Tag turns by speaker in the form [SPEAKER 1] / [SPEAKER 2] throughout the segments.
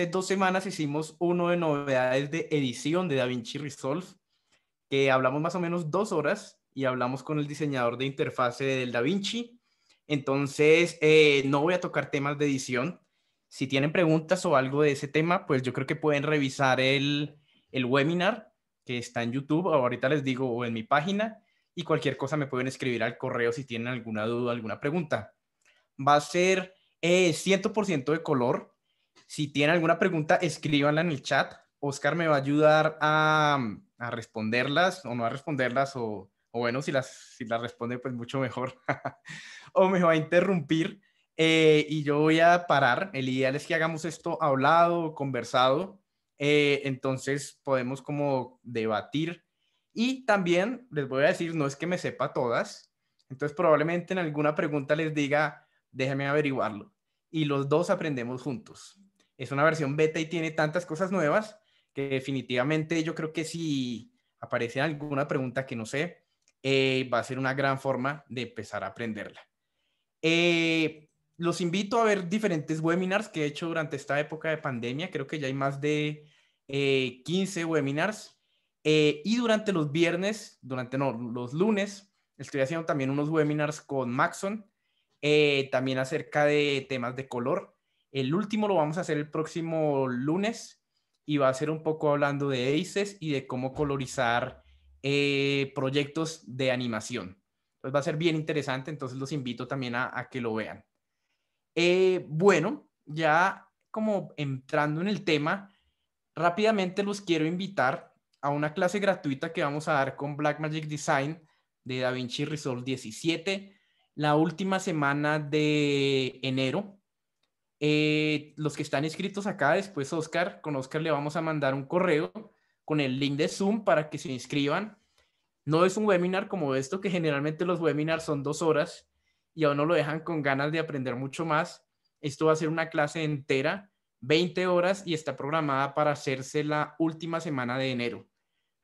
[SPEAKER 1] 2 semanas hicimos uno de novedades de edición de DaVinci Resolve, que hablamos más o menos 2 horas y hablamos con el diseñador de interfase del DaVinci. Entonces, no voy a tocar temas de edición. Si tienen preguntas o algo de ese tema, pues yo creo que pueden revisar el webinar que está en YouTube, o ahorita les digo, o en mi página, y cualquier cosa me pueden escribir al correo si tienen alguna duda, alguna pregunta. Va a ser 100% de color. Si tienen alguna pregunta, escríbanla en el chat. Oscar me va a ayudar a responderlas o no a responderlas, o bueno, si las responde, pues mucho mejor. O me va a interrumpir y yo voy a parar. El ideal es que hagamos esto hablado, conversado. Entonces podemos como debatir. Y también les voy a decir, no es que me sepa todas. Entonces probablemente en alguna pregunta les diga, déjame averiguarlo. Y los dos aprendemos juntos. Es una versión beta y tiene tantas cosas nuevas que definitivamente yo creo que si aparece alguna pregunta que no sé, va a ser una gran forma de empezar a aprenderla. Los invito a ver diferentes webinars que he hecho durante esta época de pandemia. Creo que ya hay más de 15 webinars. Y durante los viernes, los lunes, estoy haciendo también unos webinars con Maxon, también acerca de temas de color. El último lo vamos a hacer el próximo lunes y va a ser un poco hablando de ACES y de cómo colorizar proyectos de animación. Pues va a ser bien interesante, entonces los invito también a que lo vean. Bueno, ya como entrando en el tema, rápidamente los quiero invitar a una clase gratuita que vamos a dar con Blackmagic Design de DaVinci Resolve 17, la última semana de enero. Los que están inscritos acá, después con Oscar le vamos a mandar un correo con el link de Zoom para que se inscriban. No es un webinar como esto, que generalmente los webinars son 2 horas y a uno lo dejan con ganas de aprender mucho más. Esto va a ser una clase entera, 20 horas, y está programada para hacerse la última semana de enero.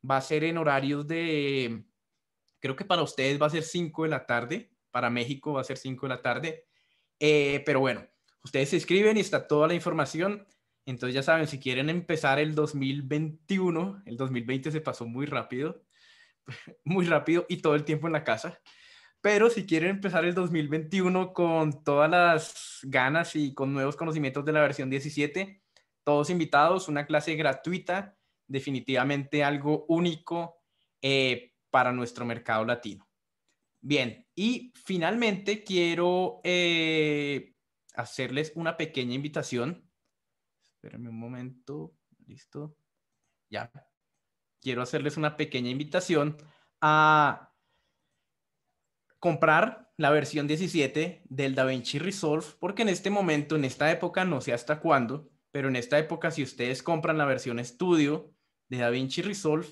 [SPEAKER 1] Va a ser en horarios creo que para ustedes va a ser 5 de la tarde, para México va a ser 5 de la tarde. Pero bueno, ustedes se inscriben y está toda la información. Entonces ya saben, si quieren empezar el 2021, el 2020 se pasó muy rápido y todo el tiempo en la casa. Pero si quieren empezar el 2021 con todas las ganas y con nuevos conocimientos de la versión 17, todos invitados, una clase gratuita, definitivamente algo único para nuestro mercado latino. Bien, y finalmente quiero hacerles una pequeña invitación. Espérenme un momento, listo, ya. Quiero hacerles una pequeña invitación a comprar la versión 17 del DaVinci Resolve, porque en este momento, en esta época, no sé hasta cuándo, pero en esta época, si ustedes compran la versión Studio de DaVinci Resolve,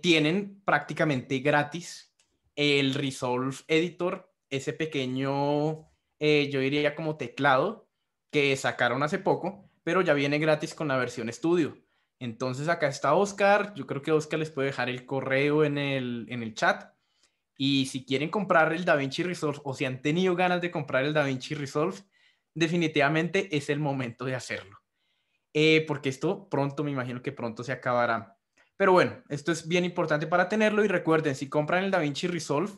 [SPEAKER 1] tienen prácticamente gratis el Resolve Editor, ese pequeño, yo diría como teclado que sacaron hace poco, pero ya viene gratis con la versión Studio. Entonces acá está Oscar, yo creo que Oscar les puede dejar el correo en el chat. Y si quieren comprar el DaVinci Resolve o si han tenido ganas de comprar el DaVinci Resolve, definitivamente es el momento de hacerlo. Porque esto pronto, me imagino que pronto se acabará. Pero bueno, esto es bien importante para tenerlo y recuerden, si compran el DaVinci Resolve,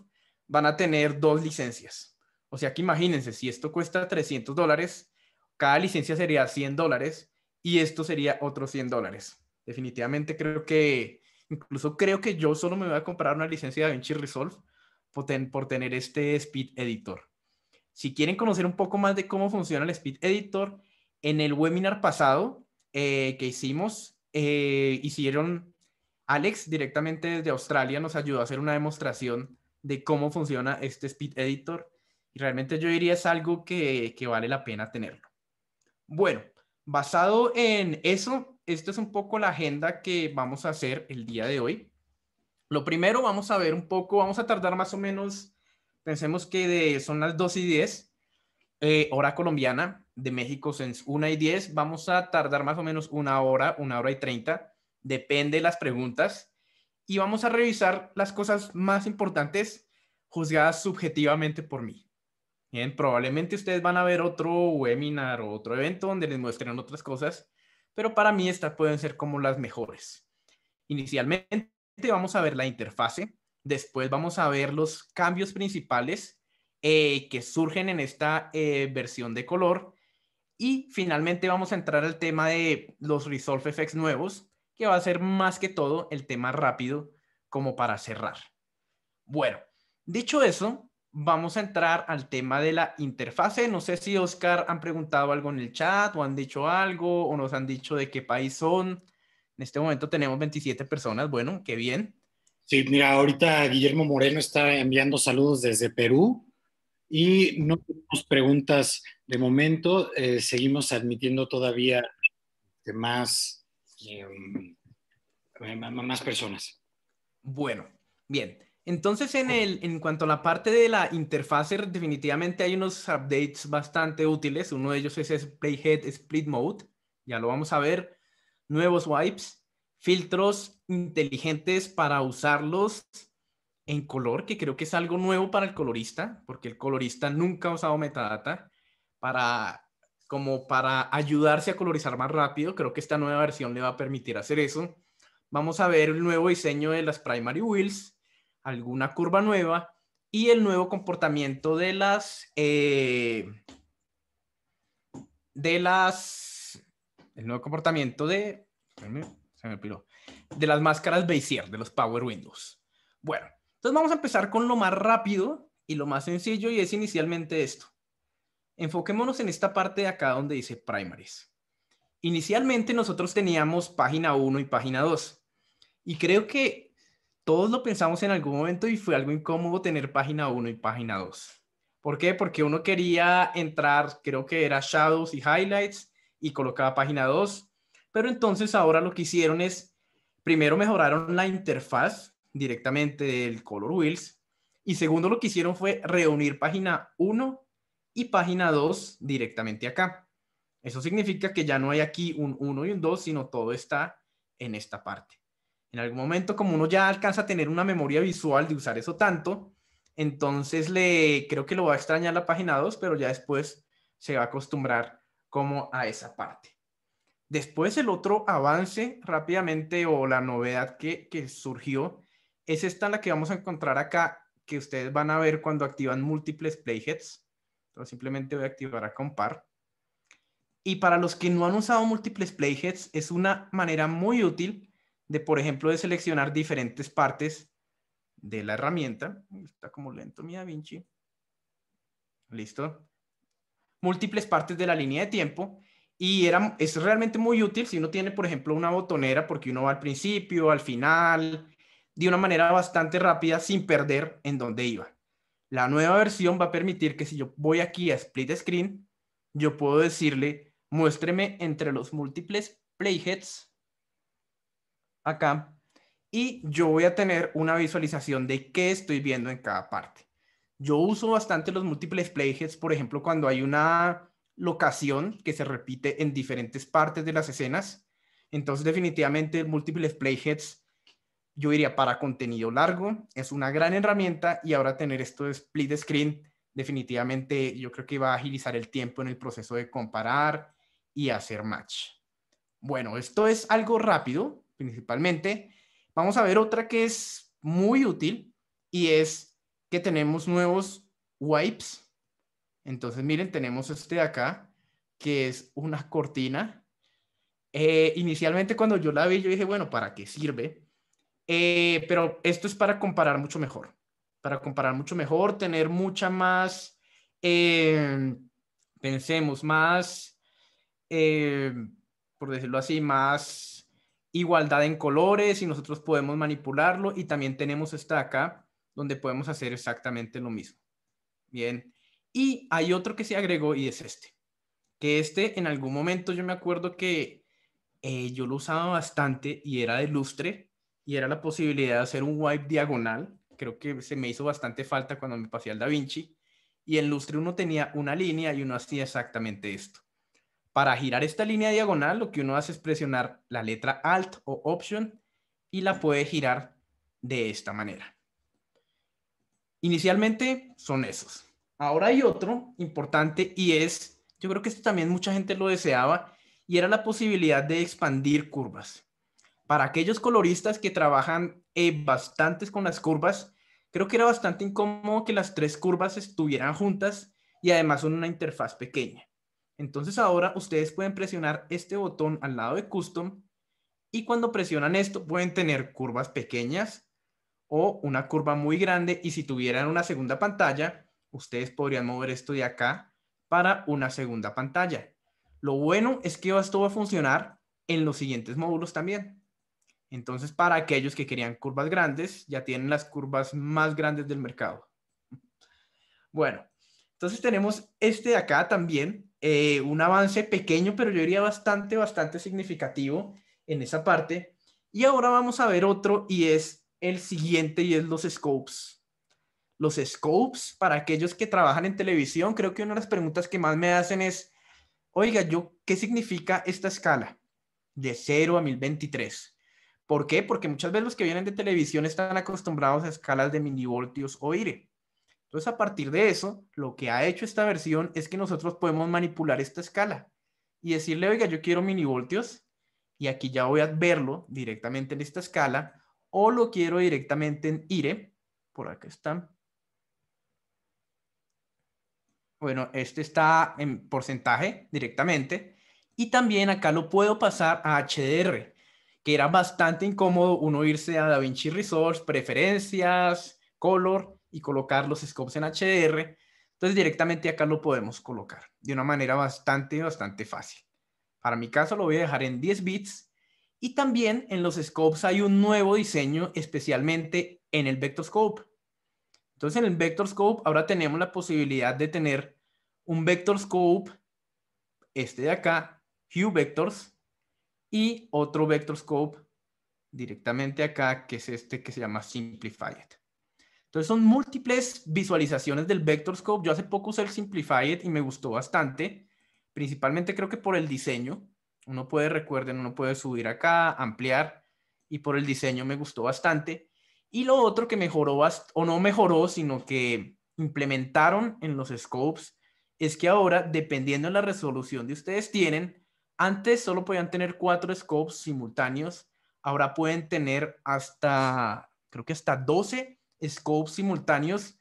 [SPEAKER 1] van a tener 2 licencias. O sea que imagínense, si esto cuesta $300, cada licencia sería $100 y esto sería otros $100. Definitivamente incluso creo que yo solo me voy a comprar una licencia de DaVinci Resolve por tener este Speed Editor. Si quieren conocer un poco más de cómo funciona el Speed Editor, en el webinar pasado que hicieron Alex directamente desde Australia, nos ayudó a hacer una demostración de cómo funciona este Speed Editor y realmente yo diría es algo que vale la pena tenerlo. Bueno, basado en eso, esta es un poco la agenda que vamos a hacer el día de hoy. Lo primero, vamos a ver un poco, vamos a tardar más o menos, pensemos que son las 2:10, hora colombiana, de México son 1:10, vamos a tardar más o menos 1 hora y 30, depende de las preguntas, y vamos a revisar las cosas más importantes juzgadas subjetivamente por mí. Bien, probablemente ustedes van a ver otro webinar o otro evento donde les muestren otras cosas, pero para mí estas pueden ser como las mejores. Inicialmente vamos a ver la interfase, después vamos a ver los cambios principales que surgen en esta versión de color y finalmente vamos a entrar al tema de los Resolve Effects nuevos, que va a ser más que todo el tema rápido como para cerrar. Bueno, dicho eso, vamos a entrar al tema de la interfase. No sé si Oscar han preguntado algo en el chat o han dicho algo o nos han dicho de qué país son. En este momento tenemos 27 personas. Bueno, qué bien.
[SPEAKER 2] Sí, mira, ahorita Guillermo Moreno está enviando saludos desde Perú y no tenemos preguntas de momento. Seguimos admitiendo todavía más, eh, más personas.
[SPEAKER 1] Bueno, bien. Entonces, en cuanto a la parte de la interfase, definitivamente hay unos updates bastante útiles. Uno de ellos es Playhead Split Mode. Ya lo vamos a ver. Nuevos wipes, filtros inteligentes para usarlos en color, que creo que es algo nuevo para el colorista, porque el colorista nunca ha usado metadata para, como para ayudarse a colorizar más rápido. Creo que esta nueva versión le va a permitir hacer eso. Vamos a ver el nuevo diseño de las primary wheels, alguna curva nueva y el nuevo comportamiento de el nuevo comportamiento se me piró, de las máscaras Bezier, de los Power Windows. Bueno, entonces vamos a empezar con lo más rápido y lo más sencillo y es inicialmente esto. Enfoquémonos en esta parte de acá donde dice primaries. Inicialmente nosotros teníamos página 1 y página 2 y creo que todos lo pensamos en algún momento y fue algo incómodo tener página 1 y página 2. ¿Por qué? Porque uno quería entrar, creo que era Shadows y Highlights y colocaba página 2, pero entonces ahora lo que hicieron es, primero mejoraron la interfaz directamente del Color Wheels y segundo lo que hicieron fue reunir página 1 y página 2 directamente acá. Eso significa que ya no hay aquí un 1 y un 2, sino todo está en esta parte. En algún momento, como uno ya alcanza a tener una memoria visual de usar eso tanto, entonces creo que lo va a extrañar la página 2, pero ya después se va a acostumbrar como a esa parte. Después el otro avance rápidamente o la novedad que surgió es esta la que vamos a encontrar acá, que ustedes van a ver cuando activan múltiples playheads. Entonces simplemente voy a activar acá un par. Y para los que no han usado múltiples playheads, es una manera muy útil de, por ejemplo, de seleccionar diferentes partes de la herramienta. Está como lento mi DaVinci. Listo. Múltiples partes de la línea de tiempo. Y es realmente muy útil si uno tiene, por ejemplo, una botonera, porque uno va al principio, al final, de una manera bastante rápida, sin perder en dónde iba. La nueva versión va a permitir que si yo voy aquí a Split Screen, yo puedo decirle, muéstreme entre los múltiples playheads acá y yo voy a tener una visualización de qué estoy viendo en cada parte. Yo uso bastante los múltiples playheads, por ejemplo, cuando hay una locación que se repite en diferentes partes de las escenas. Entonces, definitivamente, múltiples playheads, yo diría, para contenido largo, es una gran herramienta y ahora tener esto de split screen, definitivamente, yo creo que va a agilizar el tiempo en el proceso de comparar y hacer match. Bueno, esto es algo rápido, principalmente. Vamos a ver otra que es muy útil y es que tenemos nuevos wipes. Entonces, miren, tenemos este de acá, que es una cortina. Inicialmente cuando yo la vi, yo dije, bueno, ¿para qué sirve? Pero esto es para comparar mucho mejor. Para comparar mucho mejor, tener mucha más, pensemos, más eh, por decirlo así, más igualdad en colores y nosotros podemos manipularlo y también tenemos esta acá donde podemos hacer exactamente lo mismo. Bien, y hay otro que se agregó y es este, que este en algún momento yo me acuerdo que yo lo usaba bastante y era de lustre y era la posibilidad de hacer un wipe diagonal. Creo que se me hizo bastante falta cuando me pasé al DaVinci y en lustre uno tenía una línea y uno hacía exactamente esto. Para girar esta línea diagonal, lo que uno hace es presionar la letra Alt o Option y la puede girar de esta manera. Inicialmente son esos. Ahora hay otro importante y es, yo creo que esto también mucha gente lo deseaba, y era la posibilidad de expandir curvas. Para aquellos coloristas que trabajan bastantes con las curvas, creo que era bastante incómodo que las tres curvas estuvieran juntas y además son una interfaz pequeña. Entonces ahora ustedes pueden presionar este botón al lado de Custom y cuando presionan esto pueden tener curvas pequeñas o una curva muy grande, y si tuvieran una segunda pantalla, ustedes podrían mover esto de acá para una segunda pantalla. Lo bueno es que esto va a funcionar en los siguientes módulos también. Entonces, para aquellos que querían curvas grandes, ya tienen las curvas más grandes del mercado. Bueno, entonces tenemos este de acá también, un avance pequeño, pero yo diría bastante significativo en esa parte. Y ahora vamos a ver otro, y es el siguiente, y es los scopes. Los scopes, para aquellos que trabajan en televisión, creo que una de las preguntas que más me hacen es, oiga, ¿qué significa esta escala de 0 a 1023? ¿Por qué? Porque muchas veces los que vienen de televisión están acostumbrados a escalas de milivoltios o IRE. Entonces, a partir de eso, lo que ha hecho esta versión es que nosotros podemos manipular esta escala y decirle, oiga, yo quiero milivoltios, y aquí ya voy a verlo directamente en esta escala, o lo quiero directamente en IRE. Por acá está. Bueno, este está en porcentaje directamente. Y también acá lo puedo pasar a HDR, que era bastante incómodo uno irse a DaVinci Resolve, preferencias, color y colocar los scopes en HDR. Entonces directamente acá lo podemos colocar de una manera bastante fácil. Para mi caso lo voy a dejar en 10 bits. Y también en los scopes hay un nuevo diseño, especialmente en el Vector Scope. Entonces, en el Vector Scope ahora tenemos la posibilidad de tener un Vector Scope, este de acá, Hue Vectors, y otro Vector Scope directamente acá, que es este que se llama Simplified. Entonces, son múltiples visualizaciones del Vector Scope. Yo hace poco usé el Simplified y me gustó bastante, principalmente creo que por el diseño. Recuerden, uno puede subir acá, ampliar, y por el diseño me gustó bastante. Y lo otro que mejoró, o no mejoró, sino que implementaron en los scopes, es que ahora, dependiendo de la resolución de ustedes tienen, antes solo podían tener 4 scopes simultáneos, ahora pueden tener creo que hasta 12 scopes simultáneos,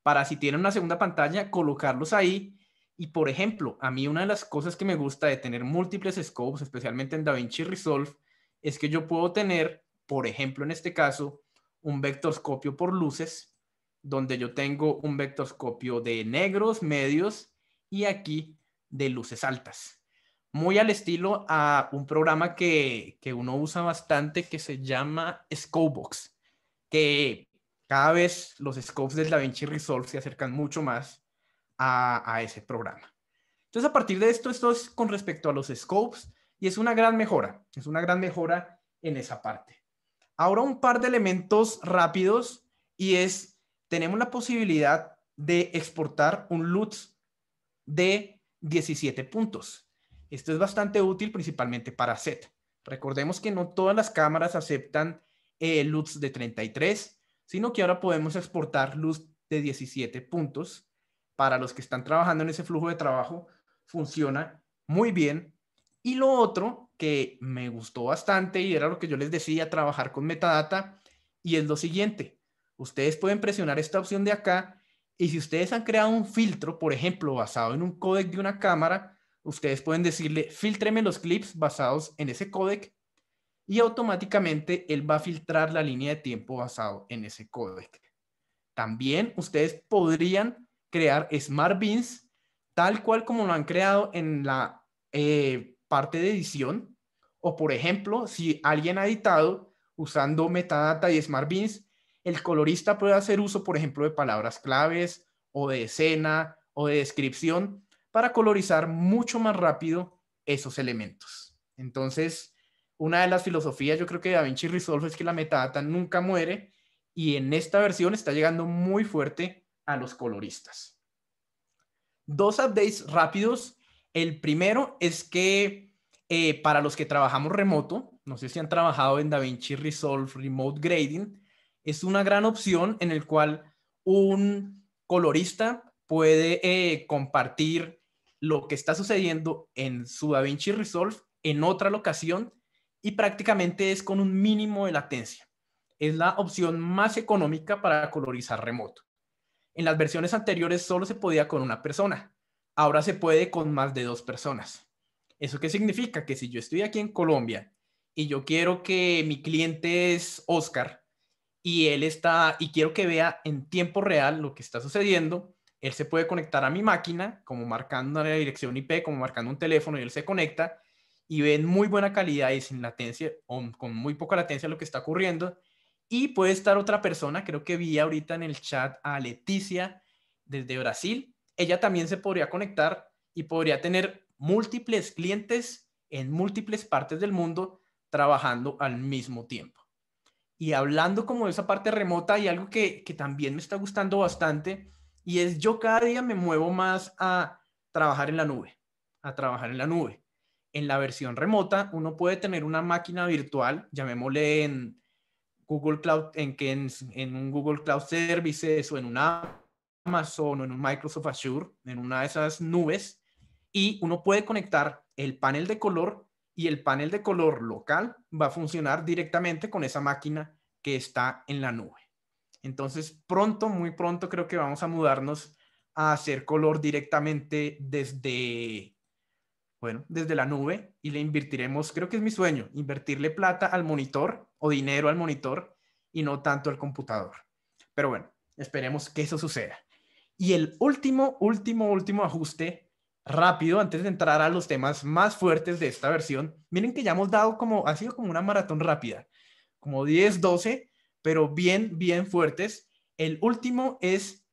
[SPEAKER 1] para si tienen una segunda pantalla, colocarlos ahí. Y por ejemplo, a mí una de las cosas que me gusta de tener múltiples scopes, especialmente en DaVinci Resolve, es que yo puedo tener, por ejemplo, en este caso, un vectorscopio por luces, donde yo tengo un vectorscopio de negros, medios, y aquí de luces altas. Muy al estilo a un programa que uno usa bastante, que se llama Scopebox, que cada vez los scopes del DaVinci Resolve se acercan mucho más a ese programa. Entonces, a partir de esto es con respecto a los scopes, y es una gran mejora en esa parte. Ahora un par de elementos rápidos, y tenemos la posibilidad de exportar un LUTs de 17 puntos. Esto es bastante útil principalmente para set. Recordemos que no todas las cámaras aceptan LUTs de 33, sino que ahora podemos exportar LUTs de 17 puntos. Para los que están trabajando en ese flujo de trabajo, funciona muy bien. Y lo otro que me gustó bastante, y era lo que yo les decía, trabajar con metadata, y es lo siguiente. Ustedes pueden presionar esta opción de acá, y si ustedes han creado un filtro, por ejemplo, basado en un códec de una cámara, ustedes pueden decirle, filtreme los clips basados en ese códec, y automáticamente él va a filtrar la línea de tiempo basado en ese códec. También ustedes podrían crear Smart Beans, tal cual como lo han creado en la parte de edición. O por ejemplo, si alguien ha editado usando metadata y Smart Beans, el colorista puede hacer uso, por ejemplo, de palabras claves o de escena o de descripción para colorizar mucho más rápido esos elementos. Entonces, una de las filosofías, yo creo que de DaVinci Resolve, es que la metadata nunca muere, y en esta versión está llegando muy fuerte a los coloristas. Dos updates rápidos. El primero es que para los que trabajamos remoto, no sé si han trabajado en DaVinci Resolve Remote Grading, es una gran opción en el cual un colorista puede compartir lo que está sucediendo en su DaVinci Resolve en otra locación y prácticamente es con un mínimo de latencia. Es la opción más económica para colorizar remoto. En las versiones anteriores solo se podía con una persona. Ahora se puede con más de 2 personas. ¿Eso qué significa? Que si yo estoy aquí en Colombia y yo quiero que mi cliente es Oscar y él está y quiero que vea en tiempo real lo que está sucediendo, él se puede conectar a mi máquina, como marcando la dirección IP, como marcando un teléfono, y él se conecta y ve en muy buena calidad y sin latencia o con muy poca latencia lo que está ocurriendo. Y puede estar otra persona, creo que vi ahorita en el chat a Leticia desde Brasil. Ella también se podría conectar y podría tener múltiples clientes en múltiples partes del mundo trabajando al mismo tiempo. Y hablando como de esa parte remota, hay algo que también me está gustando bastante, y es yo cada día me muevo más a trabajar en la nube, a trabajar en la nube. En la versión remota, uno puede tener una máquina virtual, llamémosle en Google Cloud, en un Google Cloud Services o en una Amazon o en un Microsoft Azure, en una de esas nubes, y uno puede conectar el panel de color y el panel de color local va a funcionar directamente con esa máquina que está en la nube. Entonces, pronto, muy pronto, creo que vamos a mudarnos a hacer color directamente desde la nube, y le invertiremos, creo que es mi sueño, invertirle plata al monitor o dinero al monitor y no tanto al computador. Pero bueno, esperemos que eso suceda. Y el último ajuste rápido antes de entrar a los temas más fuertes de esta versión. Miren que ya hemos dado ha sido como una maratón rápida, como 10, 12, pero bien fuertes. El último es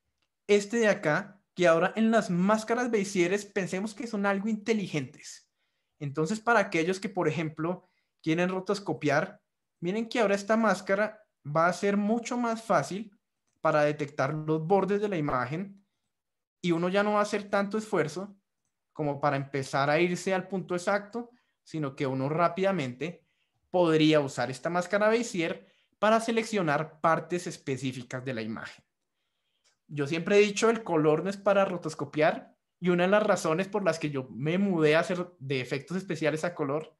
[SPEAKER 1] este de acá, que ahora en las máscaras Bézier pensemos que son algo inteligentes. Entonces, para aquellos que, por ejemplo, quieren rotoscopiar, miren que ahora esta máscara va a ser mucho más fácil para detectar los bordes de la imagen, y uno ya no va a hacer tanto esfuerzo como para empezar a irse al punto exacto, sino que uno rápidamente podría usar esta máscara Bézier para seleccionar partes específicas de la imagen. Yo siempre he dicho, el color no es para rotoscopiar, y una de las razones por las que yo me mudé a hacer de efectos especiales a color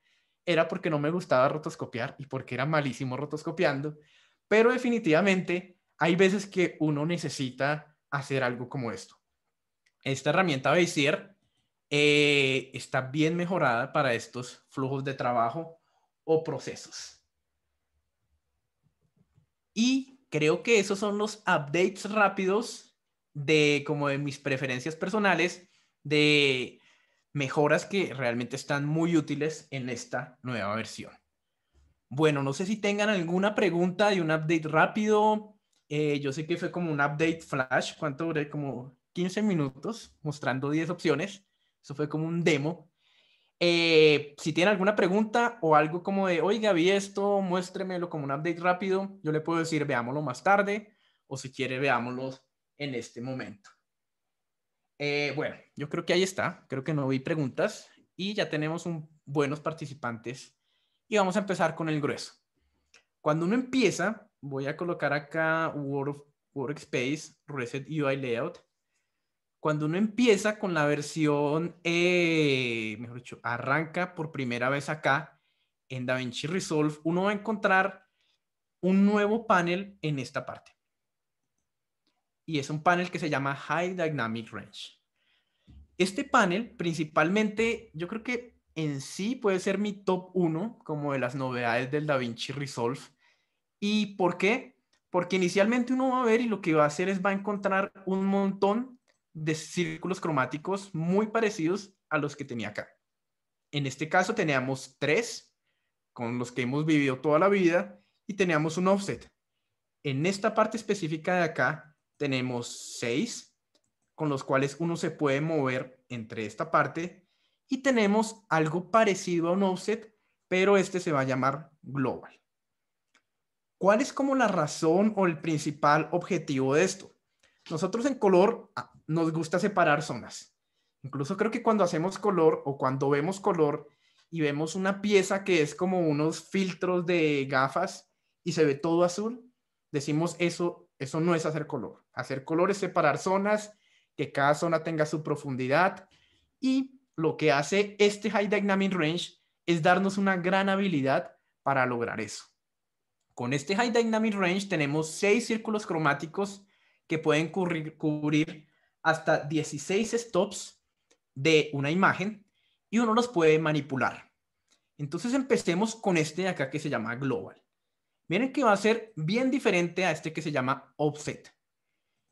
[SPEAKER 1] era porque no me gustaba rotoscopiar y porque era malísimo rotoscopiando, pero definitivamente hay veces que uno necesita hacer algo como esto. Esta herramienta Bézier está bien mejorada para estos flujos de trabajo o procesos. Y creo que esos son los updates rápidos de mis preferencias personales, de mejoras que realmente están muy útiles en esta nueva versión. Bueno, no sé si tengan alguna pregunta de un update rápido. Yo sé que fue como un update flash. ¿Cuánto duré? Como 15 minutos mostrando 10 opciones. Eso fue como un demo. Si tienen alguna pregunta o algo como de, oiga, vi esto, muéstremelo como un update rápido, yo le puedo decir, veámoslo más tarde, o si quiere, veámoslo en este momento. Bueno, yo creo que ahí está. Creo que no vi preguntas y ya tenemos buenos participantes, y vamos a empezar con el grueso. Cuando uno empieza, voy a colocar acá Workspace, Reset UI Layout. Cuando uno empieza con la versión, mejor dicho, arranca por primera vez acá en DaVinci Resolve, uno va a encontrar un nuevo panel en esta parte. Y es un panel que se llama High Dynamic Range. Este panel, principalmente, yo creo que en sí puede ser mi top 1 como de las novedades del DaVinci Resolve. ¿Y por qué? Porque inicialmente uno va a ver, y lo que va a hacer es va a encontrar un montón de círculos cromáticos muy parecidos a los que tenía acá. En este caso teníamos 3 con los que hemos vivido toda la vida, y teníamos un offset. En esta parte específica de acá tenemos 6 con los cuales uno se puede mover entre esta parte, y tenemos algo parecido a un offset, pero este se va a llamar global. ¿Cuál es como la razón o el principal objetivo de esto? Nosotros en color nos gusta separar zonas. Incluso creo que cuando hacemos color o cuando vemos color y vemos una pieza que es como unos filtros de gafas y se ve todo azul, decimos eso no es hacer color. Hacer color es separar zonas, que cada zona tenga su profundidad, y lo que hace este High Dynamic Range es darnos una gran habilidad para lograr eso. Con este High Dynamic Range tenemos 6 círculos cromáticos que pueden cubrir hasta 16 stops de una imagen y uno los puede manipular. Entonces empecemos con este de acá que se llama Global. Miren que va a ser bien diferente a este que se llama Offset.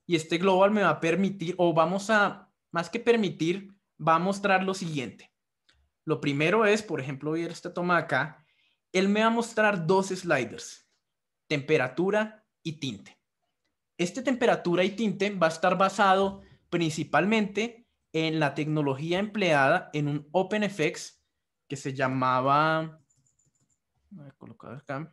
[SPEAKER 1] Y este Global me va a permitir, o vamos a, más que permitir, va a mostrar lo siguiente. Lo primero es, por ejemplo, ver esta toma acá, él me va a mostrar 2 sliders, temperatura y tinte. Este temperatura y tinte va a estar basado principalmente en la tecnología empleada en un OpenFX que se llamaba, voy a colocar acá,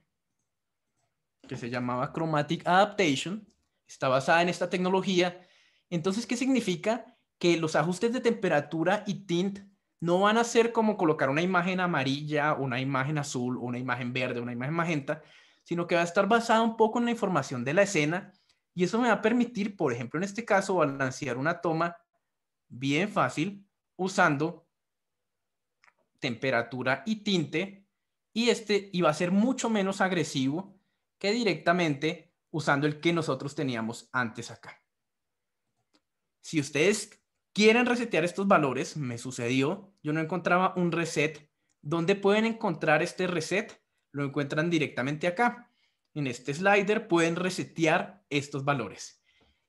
[SPEAKER 1] que se llamaba Chromatic Adaptation. Está basada en esta tecnología. Entonces, ¿qué significa? Que los ajustes de temperatura y tint no van a ser como colocar una imagen amarilla, una imagen azul, una imagen verde, una imagen magenta, sino que va a estar basada un poco en la información de la escena y eso me va a permitir, por ejemplo, en este caso, balancear una toma bien fácil usando temperatura y tinte y va a ser mucho menos agresivo que directamente usando el que nosotros teníamos antes acá. Si ustedes quieren resetear estos valores, me sucedió, yo no encontraba un reset. ¿Dónde pueden encontrar este reset? Lo encuentran directamente acá. En este slider pueden resetear estos valores.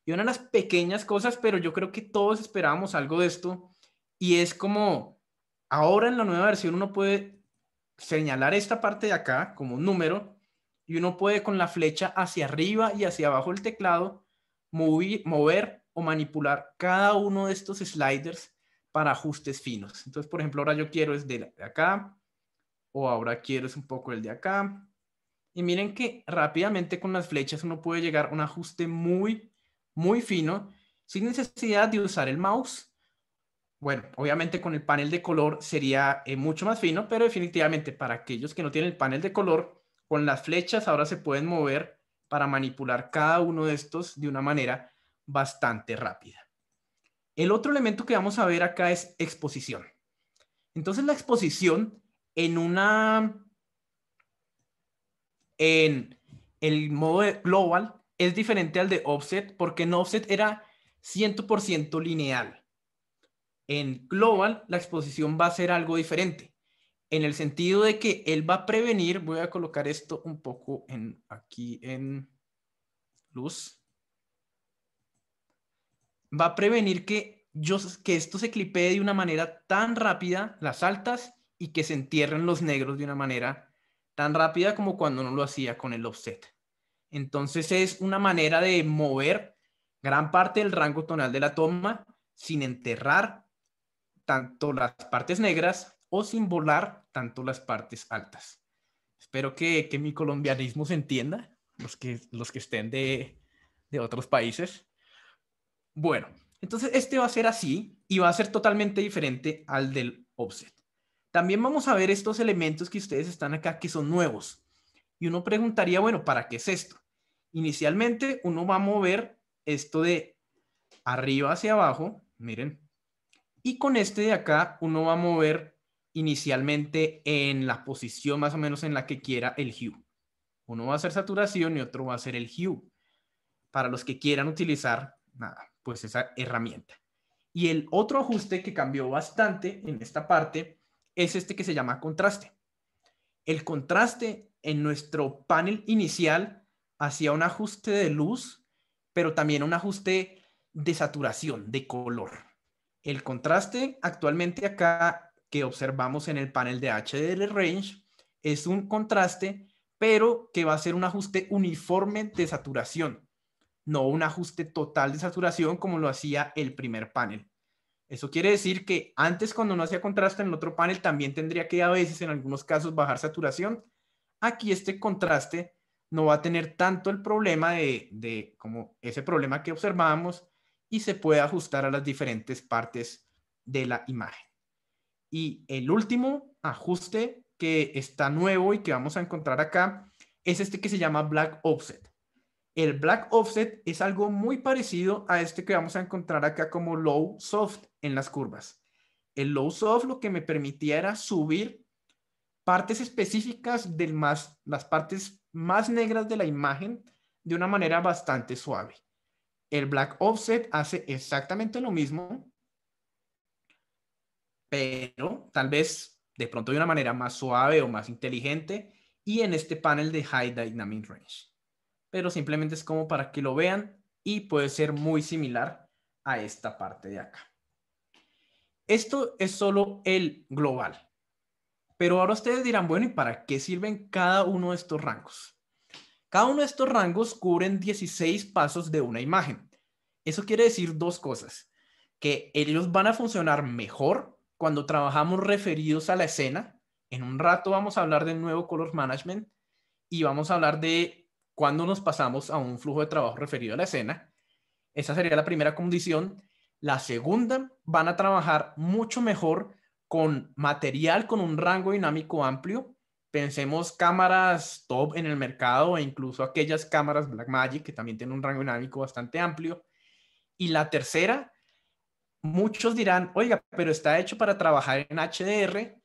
[SPEAKER 1] Y una de las pequeñas cosas, pero yo creo que todos esperábamos algo de esto, y es como ahora en la nueva versión uno puede señalar esta parte de acá como un número y uno puede con la flecha hacia arriba y hacia abajo del teclado mover o manipular cada uno de estos sliders para ajustes finos. Entonces, por ejemplo, ahora yo quiero es de acá o ahora quiero es un poco el de acá. Y miren que rápidamente con las flechas uno puede llegar a un ajuste muy, muy fino sin necesidad de usar el mouse. Bueno, obviamente con el panel de color sería mucho más fino, pero definitivamente para aquellos que no tienen el panel de color, con las flechas ahora se pueden mover para manipular cada uno de estos de una manera bastante rápida. El otro elemento que vamos a ver acá es exposición. Entonces la exposición en el modo de global es diferente al de offset porque en offset era 100% lineal. En global, la exposición va a ser algo diferente, en el sentido de que él va a prevenir, voy a colocar esto un poco aquí en luz, va a prevenir que esto se clipee de una manera tan rápida, las altas, y que se entierren los negros de una manera tan rápida como cuando no lo hacía con el offset. Entonces es una manera de mover gran parte del rango tonal de la toma sin enterrar tanto las partes negras o sin volar tanto las partes altas. Espero que mi colombianismo se entienda, los que estén de otros países. Bueno, entonces este va a ser así y va a ser totalmente diferente al del offset. También vamos a ver estos elementos que ustedes están acá que son nuevos. Y uno preguntaría, bueno, ¿para qué es esto? Inicialmente uno va a mover esto de arriba hacia abajo, miren, y con este de acá uno va a mover inicialmente en la posición más o menos en la que quiera el hue. Uno va a hacer saturación y otro va a hacer el hue. Para los que quieran utilizar, nada, pues esa herramienta. Y el otro ajuste que cambió bastante en esta parte es este que se llama contraste. El contraste en nuestro panel inicial hacía un ajuste de luz, pero también un ajuste de saturación, de color. El contraste actualmente acá que observamos en el panel de HDR Range es un contraste, pero que va a ser un ajuste uniforme de saturación, no un ajuste total de saturación como lo hacía el primer panel. Eso quiere decir que antes cuando no hacía contraste en el otro panel también tendría que a veces en algunos casos bajar saturación. Aquí este contraste no va a tener tanto el problema de como ese problema que observábamos y se puede ajustar a las diferentes partes de la imagen. Y el último ajuste que está nuevo y que vamos a encontrar acá es este que se llama Black Offset. El Black Offset es algo muy parecido a este que vamos a encontrar acá como Low Soft en las curvas. El Low Soft lo que me permitía era subir partes específicas las partes más negras de la imagen de una manera bastante suave. El Black Offset hace exactamente lo mismo, pero tal vez de pronto de una manera más suave o más inteligente y en este panel de High Dynamic Range. Pero simplemente es como para que lo vean y puede ser muy similar a esta parte de acá. Esto es solo el global. Pero ahora ustedes dirán, bueno, ¿y para qué sirven cada uno de estos rangos? Cada uno de estos rangos cubren 16 pasos de una imagen. Eso quiere decir dos cosas, que ellos van a funcionar mejor cuando trabajamos referidos a la escena. En un rato vamos a hablar del nuevo Color Management y vamos a hablar de cuándo nos pasamos a un flujo de trabajo referido a la escena. Esa sería la primera condición. La segunda, van a trabajar mucho mejor con material con un rango dinámico amplio. Pensemos cámaras top en el mercado e incluso aquellas cámaras Blackmagic que también tienen un rango dinámico bastante amplio. Y la tercera, muchos dirán, oiga, pero está hecho para trabajar en HDR.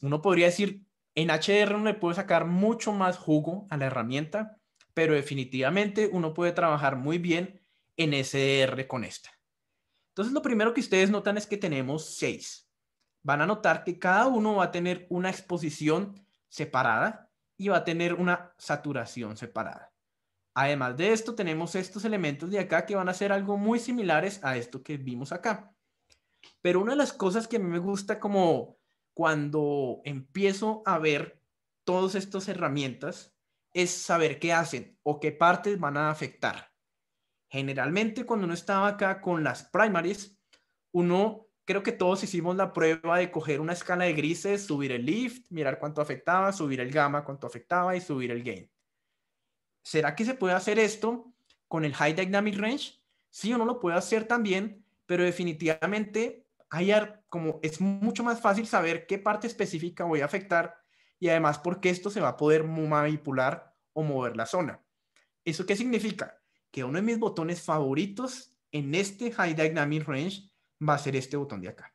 [SPEAKER 1] Uno podría decir, en HDR uno le puede sacar mucho más jugo a la herramienta, pero definitivamente uno puede trabajar muy bien en SDR con esta. Entonces, lo primero que ustedes notan es que tenemos 6. Van a notar que cada uno va a tener una exposición separada y va a tener una saturación separada. Además de esto, tenemos estos elementos de acá que van a ser algo muy similares a esto que vimos acá. Pero una de las cosas que a mí me gusta como cuando empiezo a ver todas estas herramientas es saber qué hacen o qué partes van a afectar. Generalmente cuando uno estaba acá con las primaries, creo que todos hicimos la prueba de coger una escala de grises, subir el lift, mirar cuánto afectaba, subir el gamma, cuánto afectaba y subir el gain. ¿Será que se puede hacer esto con el High Dynamic Range? Sí, uno lo puede hacer también, pero definitivamente es mucho más fácil saber qué parte específica voy a afectar y además porque esto se va a poder manipular o mover la zona. ¿Eso qué significa? Que uno de mis botones favoritos en este High Dynamic Range va a ser este botón de acá.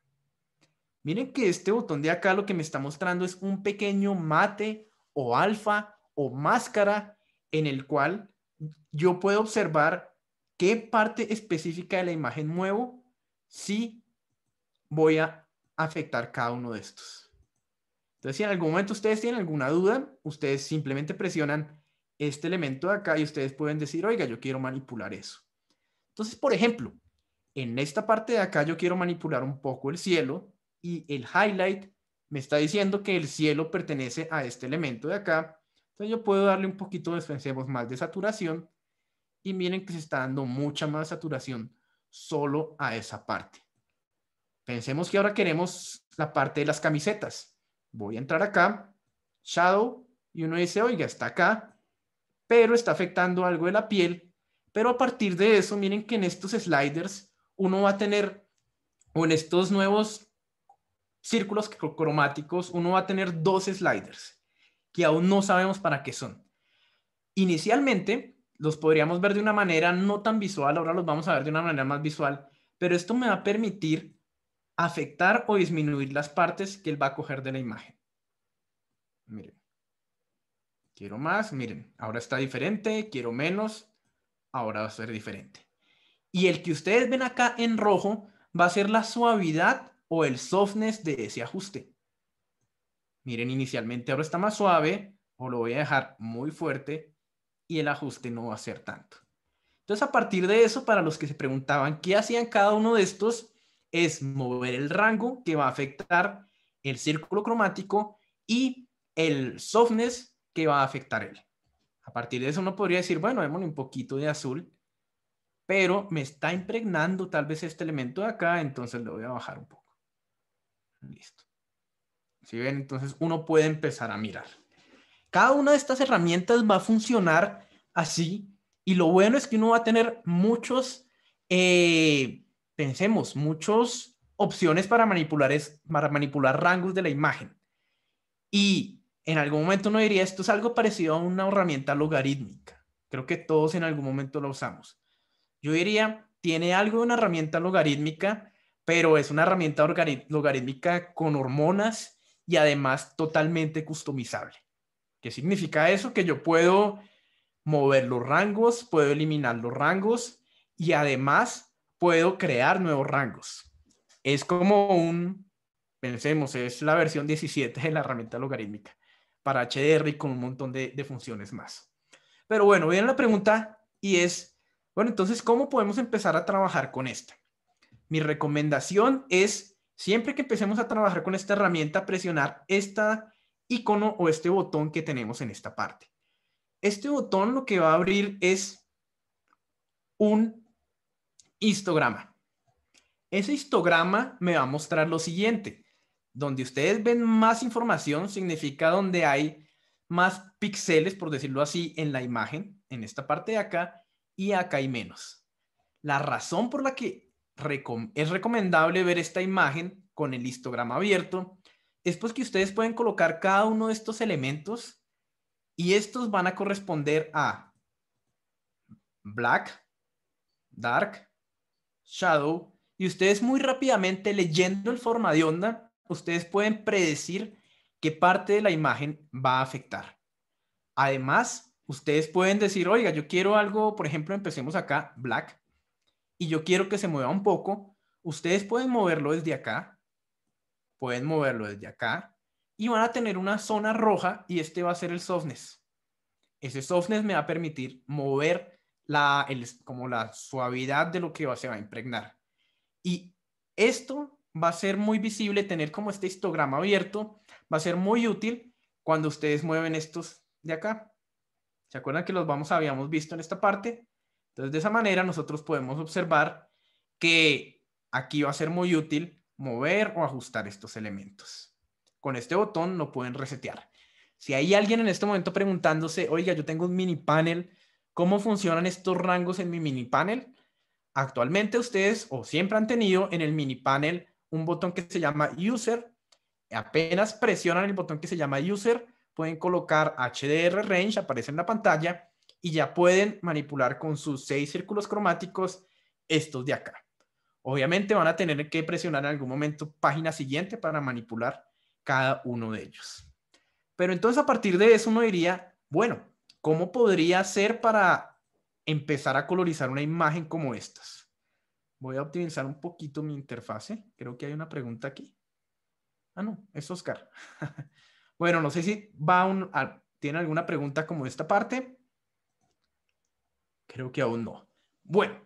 [SPEAKER 1] Miren que este botón de acá lo que me está mostrando es un pequeño mate o alfa o máscara en el cual yo puedo observar qué parte específica de la imagen muevo si voy a afectar cada uno de estos. Entonces, si en algún momento ustedes tienen alguna duda, ustedes simplemente presionan este elemento de acá y ustedes pueden decir, oiga, yo quiero manipular eso. Entonces, por ejemplo, en esta parte de acá yo quiero manipular un poco el cielo y el highlight me está diciendo que el cielo pertenece a este elemento de acá. Entonces yo puedo darle un poquito, pensemos, más de saturación y miren que se está dando mucha más saturación solo a esa parte. Pensemos que ahora queremos la parte de las camisetas. Voy a entrar acá, Shadow, y uno dice, oiga, está acá, pero está afectando algo de la piel. Pero a partir de eso, miren que en estos sliders uno va a tener, o en estos nuevos círculos cromáticos, uno va a tener dos sliders que aún no sabemos para qué son. Inicialmente los podríamos ver de una manera no tan visual, ahora los vamos a ver de una manera más visual, pero esto me va a permitir afectar o disminuir las partes que él va a coger de la imagen. Miren, quiero más, miren, ahora está diferente, quiero menos, ahora va a ser diferente. Y el que ustedes ven acá en rojo va a ser la suavidad o el softness de ese ajuste. Miren, inicialmente ahora está más suave o lo voy a dejar muy fuerte y el ajuste no va a ser tanto. Entonces, a partir de eso, para los que se preguntaban qué hacían cada uno de estos, es mover el rango que va a afectar el círculo cromático y el softness que va a afectar él. A partir de eso uno podría decir, bueno, démosle un poquito de azul, pero me está impregnando tal vez este elemento de acá, entonces lo voy a bajar un poco. Listo. ¿Sí ven? Entonces uno puede empezar a mirar. Cada una de estas herramientas va a funcionar así y lo bueno es que uno va a tener muchas opciones para manipular rangos de la imagen. Y en algún momento uno diría, esto es algo parecido a una herramienta logarítmica. Creo que todos en algún momento lo usamos. Yo diría, tiene algo de una herramienta logarítmica, pero es una herramienta logarítmica con hormonas y además totalmente customizable. ¿Qué significa eso? Que yo puedo mover los rangos, puedo eliminar los rangos y además puedo crear nuevos rangos. Es como pensemos, es la versión 17 de la herramienta logarítmica para HDR y con un montón de funciones más. Pero bueno, viene la pregunta y es, bueno, entonces, ¿cómo podemos empezar a trabajar con esta? Mi recomendación es, siempre que empecemos a trabajar con esta herramienta, presionar este icono o este botón que tenemos en esta parte. Este botón lo que va a abrir es un histograma. Ese histograma me va a mostrar lo siguiente. Donde ustedes ven más información significa donde hay más píxeles, por decirlo así, en la imagen, en esta parte de acá, y acá hay menos. La razón por la que es recomendable ver esta imagen con el histograma abierto es pues que ustedes pueden colocar cada uno de estos elementos y estos van a corresponder a black, dark, shadow, y ustedes muy rápidamente leyendo el forma de onda, ustedes pueden predecir qué parte de la imagen va a afectar. Además, ustedes pueden decir, oiga, yo quiero algo, por ejemplo, empecemos acá, black, y yo quiero que se mueva un poco. Ustedes pueden moverlo desde acá, pueden moverlo desde acá, y van a tener una zona roja, y este va a ser el softness. Ese softness me va a permitir mover como la suavidad de lo que se va a impregnar. Y esto va a ser muy visible, tener como este histograma abierto, va a ser muy útil cuando ustedes mueven estos de acá. ¿Se acuerdan que habíamos visto en esta parte? Entonces, de esa manera nosotros podemos observar que aquí va a ser muy útil mover o ajustar estos elementos. Con este botón lo pueden resetear. Si hay alguien en este momento preguntándose, oiga, yo tengo un mini panel, ¿cómo funcionan estos rangos en mi mini panel? Actualmente ustedes o siempre han tenido en el mini panel un botón que se llama User. Apenas presionan el botón que se llama User, pueden colocar HDR Range, aparece en la pantalla, y ya pueden manipular con sus 6 círculos cromáticos estos de acá. Obviamente van a tener que presionar en algún momento página siguiente para manipular cada uno de ellos. Pero entonces a partir de eso uno diría, bueno, ¿cómo podría ser para empezar a colorizar una imagen como estas? Voy a optimizar un poquito mi interfase. Creo que hay una pregunta aquí. Ah, no, es Oscar. Bueno, no sé si tiene alguna pregunta como esta parte. Creo que aún no. Bueno,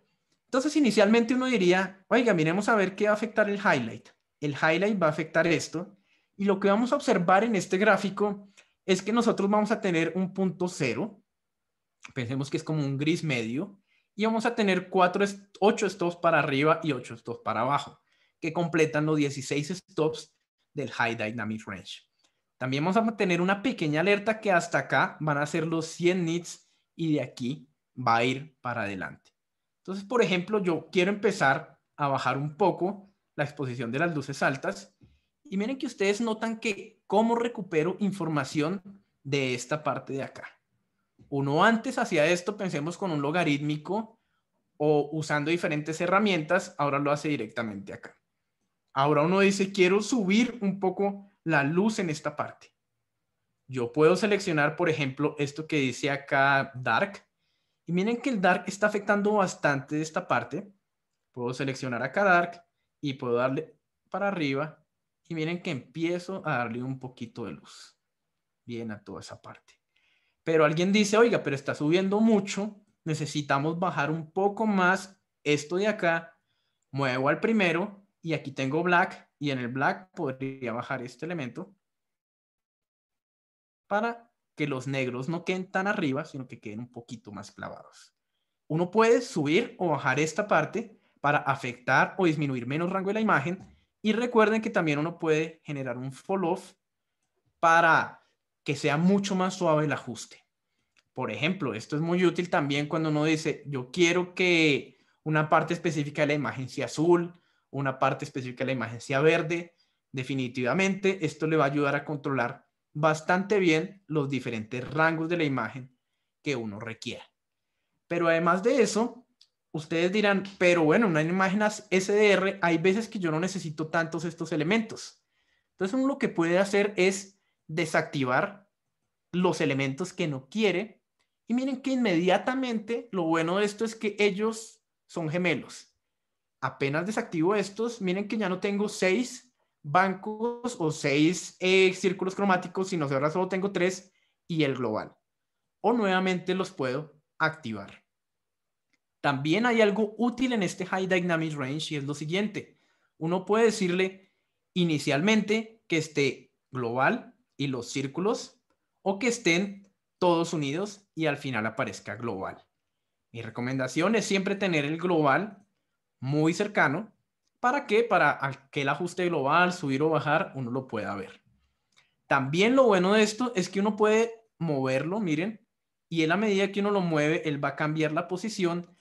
[SPEAKER 1] entonces inicialmente uno diría, oiga, miremos a ver qué va a afectar el highlight. El highlight va a afectar esto. Y lo que vamos a observar en este gráfico es que nosotros vamos a tener un punto cero. Pensemos que es como un gris medio. Y vamos a tener 8 stops para arriba y 8 stops para abajo, que completan los 16 stops del High Dynamic Range. También vamos a tener una pequeña alerta que hasta acá van a ser los 100 nits y de aquí va a ir para adelante. Entonces, por ejemplo, yo quiero empezar a bajar un poco la exposición de las luces altas y miren que ustedes notan que cómo recupero información de esta parte de acá. Uno antes hacía esto, pensemos con un logarítmico o usando diferentes herramientas, ahora lo hace directamente acá. Ahora uno dice, quiero subir un poco la luz en esta parte. Yo puedo seleccionar, por ejemplo, esto que dice acá Dark. Y miren que el Dark está afectando bastante esta parte. Puedo seleccionar acá Dark y puedo darle para arriba. Y miren que empiezo a darle un poquito de luz. Bien a toda esa parte. Pero alguien dice, oiga, pero está subiendo mucho. Necesitamos bajar un poco más esto de acá. Muevo al primero y aquí tengo Black. Y en el Black podría bajar este elemento para que los negros no queden tan arriba, sino que queden un poquito más clavados. Uno puede subir o bajar esta parte para afectar o disminuir menos rango de la imagen. Y recuerden que también uno puede generar un fall off para que sea mucho más suave el ajuste. Por ejemplo, esto es muy útil también cuando uno dice, yo quiero que una parte específica de la imagen sea azul, una parte específica de la imagen sea verde. Definitivamente, esto le va a ayudar a controlar bastante bien los diferentes rangos de la imagen que uno requiera. Pero además de eso, ustedes dirán, pero bueno, una imagen SDR, hay veces que yo no necesito tantos estos elementos. Entonces uno lo que puede hacer es desactivar los elementos que no quiere. Y miren que inmediatamente lo bueno de esto es que ellos son gemelos. Apenas desactivo estos, miren que ya no tengo 6 bancos o 6 círculos cromáticos, sino que ahora solo tengo 3 y el global. O nuevamente los puedo activar. También hay algo útil en este High Dynamic Range y es lo siguiente. Uno puede decirle inicialmente que esté global y los círculos, o que estén todos unidos y al final aparezca global. Mi recomendación es siempre tener el global muy cercano. ¿Para qué? Para que el ajuste global, subir o bajar, uno lo pueda ver. También lo bueno de esto es que uno puede moverlo, miren, y en la medida que uno lo mueve, él va a cambiar la posición,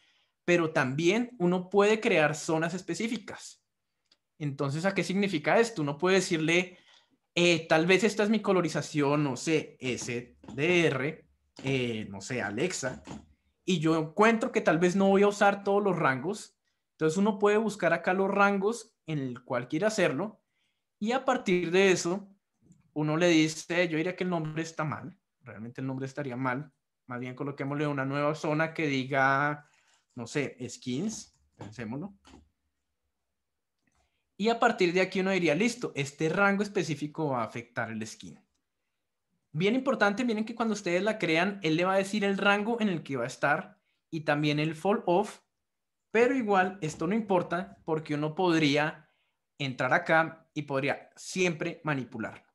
[SPEAKER 1] pero también uno puede crear zonas específicas. Entonces, ¿a qué significa esto? Uno puede decirle, tal vez esta es mi colorización, no sé, SDR, no sé, Alexa, y yo encuentro que tal vez no voy a usar todos los rangos. Entonces uno puede buscar acá los rangos en el cual quiere hacerlo, y a partir de eso, uno le dice, yo diría que el nombre está mal, realmente el nombre estaría mal, más bien coloquémosle una nueva zona que diga, no sé, skins, pensémoslo. Y a partir de aquí uno diría, listo, este rango específico va a afectar el skin. Bien importante, miren que cuando ustedes la crean, él le va a decir el rango en el que va a estar y también el fall off, pero igual esto no importa porque uno podría entrar acá y podría siempre manipularlo.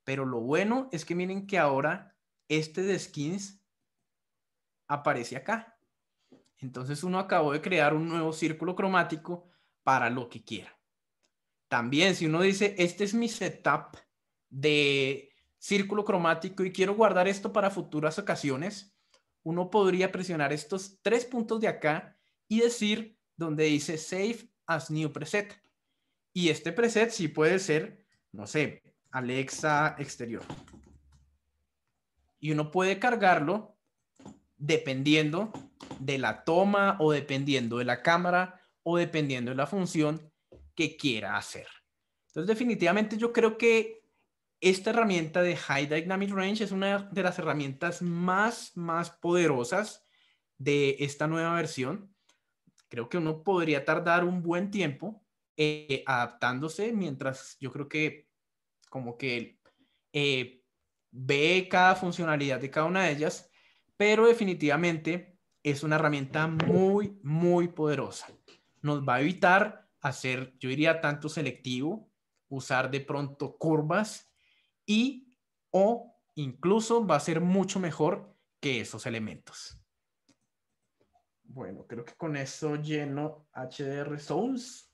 [SPEAKER 1] Pero lo bueno es que miren que ahora este de skins aparece acá. Entonces uno acabó de crear un nuevo círculo cromático para lo que quiera. También si uno dice, este es mi setup de círculo cromático y quiero guardar esto para futuras ocasiones, uno podría presionar estos 3 puntos de acá y decir donde dice Save as New Preset. Y este preset sí puede ser, no sé, Alexa exterior. Y uno puede cargarlo dependiendo de la toma o dependiendo de la cámara o dependiendo de la función que quiera hacer. Entonces, definitivamente yo creo que esta herramienta de High Dynamic Range es una de las herramientas más poderosas de esta nueva versión. Creo que uno podría tardar un buen tiempo adaptándose, mientras yo creo que como que ve cada funcionalidad de cada una de ellas, pero definitivamente es una herramienta muy poderosa. Nos va a evitar hacer, yo diría, tanto selectivo, usar de pronto curvas y o incluso va a ser mucho mejor que esos elementos. Bueno, creo que con eso lleno HDR Souls.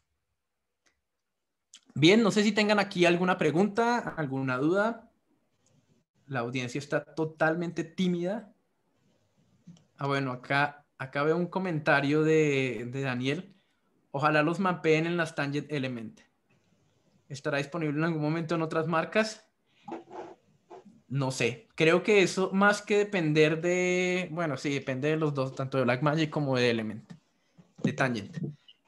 [SPEAKER 1] Bien, no sé si tengan aquí alguna pregunta, alguna duda. La audiencia está totalmente tímida. Bueno, acá veo un comentario de Daniel. Ojalá los mapeen en las Tangent Element. ¿Estará disponible en algún momento en otras marcas? No sé. Creo que eso más que depender de... Bueno, sí, depende de los dos, tanto de Blackmagic como de Element, de Tangent.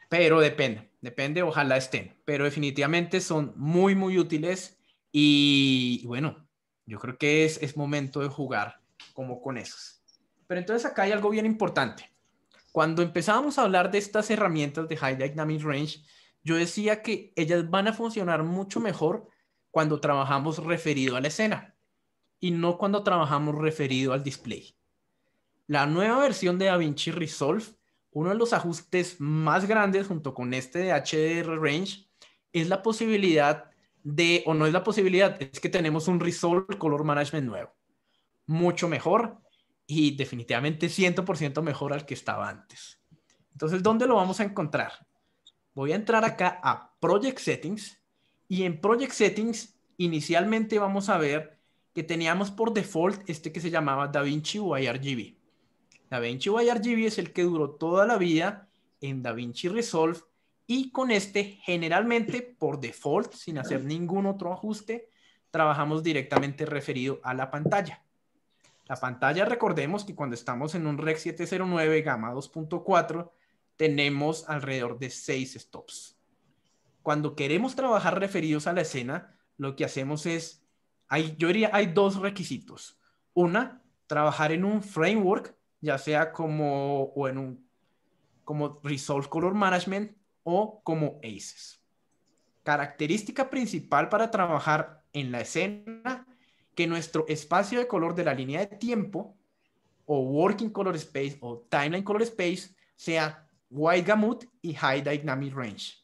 [SPEAKER 1] Pero depende, ojalá estén. Pero definitivamente son muy útiles y bueno, yo creo que es momento de jugar como con esos. Pero entonces acá hay algo bien importante. Cuando empezábamos a hablar de estas herramientas de High Dynamic Range, yo decía que ellas van a funcionar mucho mejor cuando trabajamos referido a la escena y no cuando trabajamos referido al display. La nueva versión de DaVinci Resolve, uno de los ajustes más grandes junto con este de HDR Range, es la posibilidad de, o no es la posibilidad, es que tenemos un Resolve Color Management nuevo. Mucho mejor y definitivamente 100% mejor al que estaba antes. Entonces, ¿dónde lo vamos a encontrar? Voy a entrar acá a Project Settings y en Project Settings inicialmente vamos a ver que teníamos por default este que se llamaba DaVinci YRGB. DaVinci YRGB es el que duró toda la vida en DaVinci Resolve y con este generalmente por default, sin hacer ningún otro ajuste, trabajamos directamente referido a la pantalla. La pantalla, recordemos que cuando estamos en un Rec 709 Gamma 2.4 tenemos alrededor de 6 stops. Cuando queremos trabajar referidos a la escena, lo que hacemos es, yo diría, hay dos requisitos. Una, trabajar en un framework, ya sea como Resolve Color Management o como ACES. Característica principal para trabajar en la escena, que nuestro espacio de color de la línea de tiempo o Working Color Space o Timeline Color Space sea Wide Gamut y High Dynamic Range.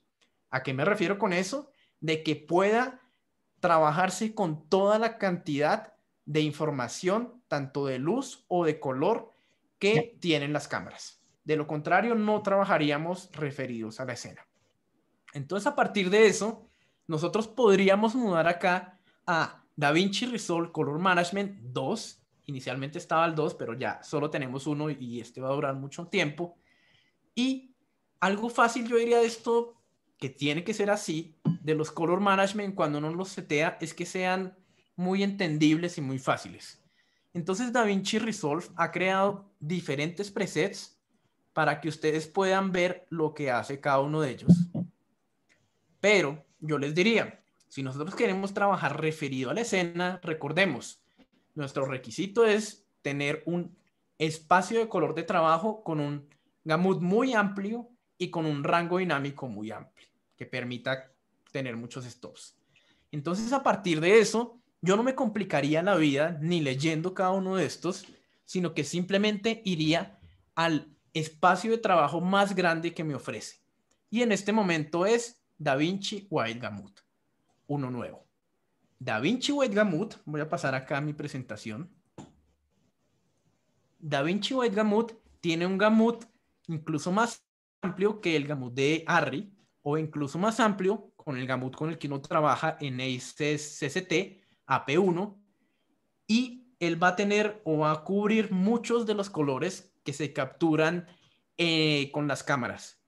[SPEAKER 1] ¿A qué me refiero con eso? De que pueda trabajarse con toda la cantidad de información, tanto de luz o de color, que tienen las cámaras. De lo contrario, no trabajaríamos referidos a la escena. Entonces, a partir de eso, nosotros podríamos mudar acá a DaVinci Resolve Color Management 2. Inicialmente estaba el 2, pero ya solo tenemos uno y este va a durar mucho tiempo. Y algo fácil, yo diría, de esto, que tiene que ser así, de los Color Management cuando uno los setea, es que sean muy entendibles y muy fáciles. Entonces, DaVinci Resolve ha creado diferentes presets para que ustedes puedan ver lo que hace cada uno de ellos. Pero yo les diría, si nosotros queremos trabajar referido a la escena, recordemos, nuestro requisito es tener un espacio de color de trabajo con un gamut muy amplio y con un rango dinámico muy amplio, que permita tener muchos stops. Entonces, a partir de eso, yo no me complicaría la vida ni leyendo cada uno de estos, sino que simplemente iría al espacio de trabajo más grande que me ofrece. Y en este momento es DaVinci Wide Gamut, uno nuevo. DaVinci Wide Gamut, voy a pasar acá a mi presentación. DaVinci Wide Gamut tiene un gamut incluso más amplio que el gamut de Arri, o incluso más amplio con el gamut con el que uno trabaja en ACES CCT AP1, y él va a tener o va a cubrir muchos de los colores que se capturan con las cámaras.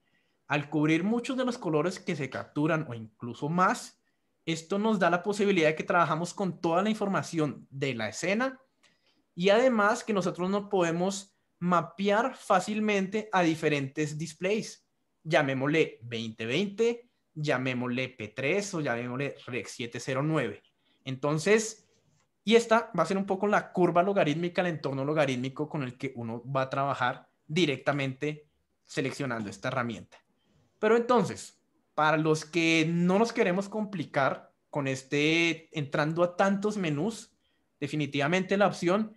[SPEAKER 1] Al cubrir muchos de los colores que se capturan o incluso más, esto nos da la posibilidad de que trabajamos con toda la información de la escena y además que nosotros nos podemos mapear fácilmente a diferentes displays. Llamémosle 2020, llamémosle P3 o llamémosle Rec 709. Entonces, y esta va a ser un poco la curva logarítmica, el entorno logarítmico con el que uno va a trabajar directamente seleccionando esta herramienta. Pero entonces, para los que no nos queremos complicar con entrando a tantos menús, definitivamente la opción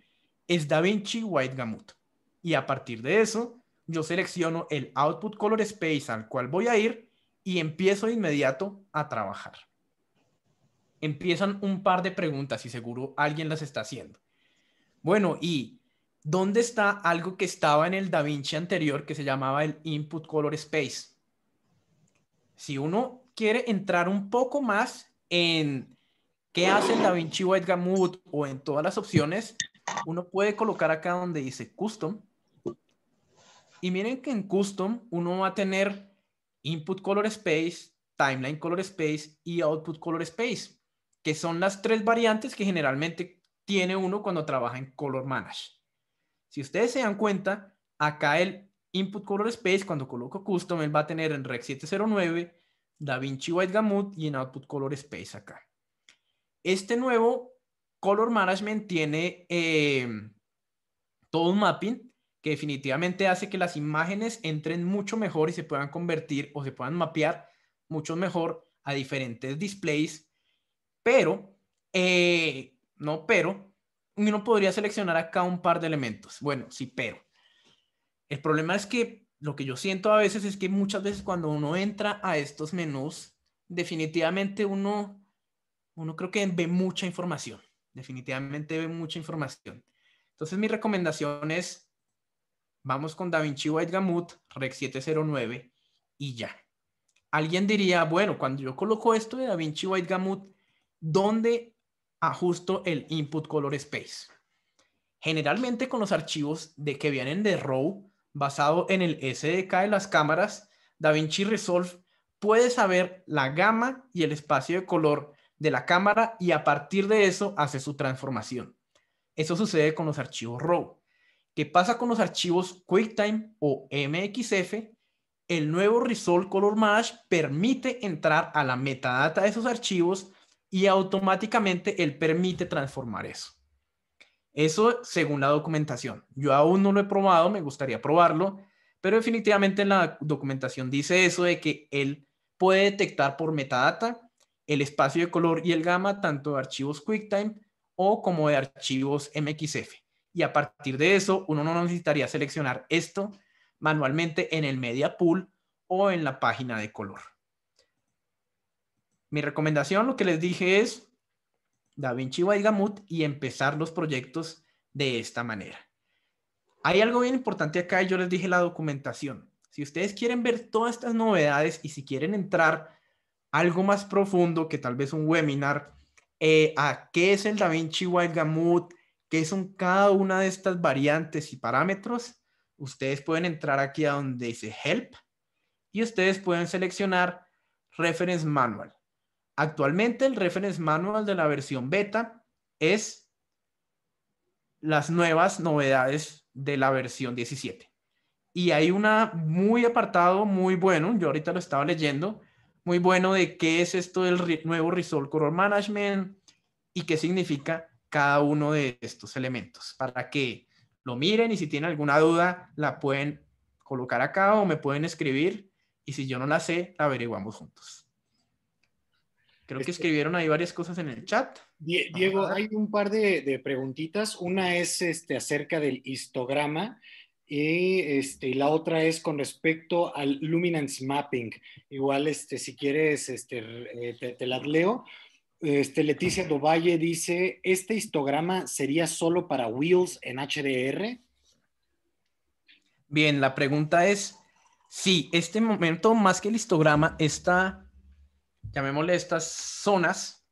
[SPEAKER 1] es DaVinci Wide Gamut. Y a partir de eso, yo selecciono el Output Color Space al cual voy a ir y empiezo de inmediato a trabajar. Empiezan un par de preguntas y seguro alguien las está haciendo. Bueno, ¿y dónde está algo que estaba en el DaVinci anterior que se llamaba el Input Color Space? Si uno quiere entrar un poco más en qué hace el DaVinci Wide Gamut o en todas las opciones, uno puede colocar acá donde dice Custom. Y miren que en Custom uno va a tener Input Color Space, Timeline Color Space y Output Color Space, que son las tres variantes que generalmente tiene uno cuando trabaja en Color Manage. Si ustedes se dan cuenta, acá el Input Color Space, cuando coloco Custom, él va a tener en Rec 709, DaVinci Wide Gamut y en Output Color Space acá. Este nuevo Color Management tiene todo un mapping que definitivamente hace que las imágenes entren mucho mejor y se puedan convertir o se puedan mapear mucho mejor a diferentes displays, pero, uno podría seleccionar acá un par de elementos. Bueno, sí, pero. El problema es que lo que yo siento a veces es que muchas veces cuando uno entra a estos menús, definitivamente uno creo que ve mucha información. Definitivamente ve mucha información. Entonces mi recomendación es, vamos con DaVinci Wide Gamut, Rec 709 y ya. Alguien diría, bueno, cuando yo coloco esto de DaVinci Wide Gamut, ¿dónde ajusto el Input Color Space? Generalmente con los archivos que vienen de RAW, basado en el SDK de las cámaras, DaVinci Resolve puede saber la gama y el espacio de color de la cámara y a partir de eso hace su transformación. Eso sucede con los archivos RAW. ¿Qué pasa con los archivos QuickTime o MXF? El nuevo Resolve Color Manage permite entrar a la metadata de esos archivos y automáticamente él permite transformar eso. Eso según la documentación. Yo aún no lo he probado, me gustaría probarlo, pero definitivamente en la documentación dice eso de que él puede detectar por metadata el espacio de color y el gamma tanto de archivos QuickTime o como de archivos MXF. Y a partir de eso, uno no necesitaría seleccionar esto manualmente en el media pool o en la página de color. Mi recomendación, lo que les dije, es DaVinci Wide Gamut y empezar los proyectos de esta manera. Hay algo bien importante acá y yo les dije la documentación. Si ustedes quieren ver todas estas novedades y si quieren entrar algo más profundo que tal vez un webinar a qué es el DaVinci Wide Gamut, qué son cada una de estas variantes y parámetros, ustedes pueden entrar aquí a donde dice Help y ustedes pueden seleccionar Reference Manual. Actualmente el Reference Manual de la versión beta es las nuevas novedades de la versión 17. Y hay una muy apartado, muy bueno, yo ahorita lo estaba leyendo, muy bueno de qué es esto del nuevo Resolve Color Management y qué significa cada uno de estos elementos, para que lo miren y si tienen alguna duda la pueden colocar acá o me pueden escribir y si yo no la sé, la averiguamos juntos. Creo que escribieron ahí varias cosas en el chat.
[SPEAKER 2] Diego, hay un par de preguntitas. Una es acerca del histograma y la otra es con respecto al luminance mapping. Igual, si quieres, te las leo. Leticia Dovalle dice, ¿este histograma sería solo para Wheels en HDR?
[SPEAKER 1] Bien, la pregunta es, sí, este momento más que el histograma, llamémosle estas zonas,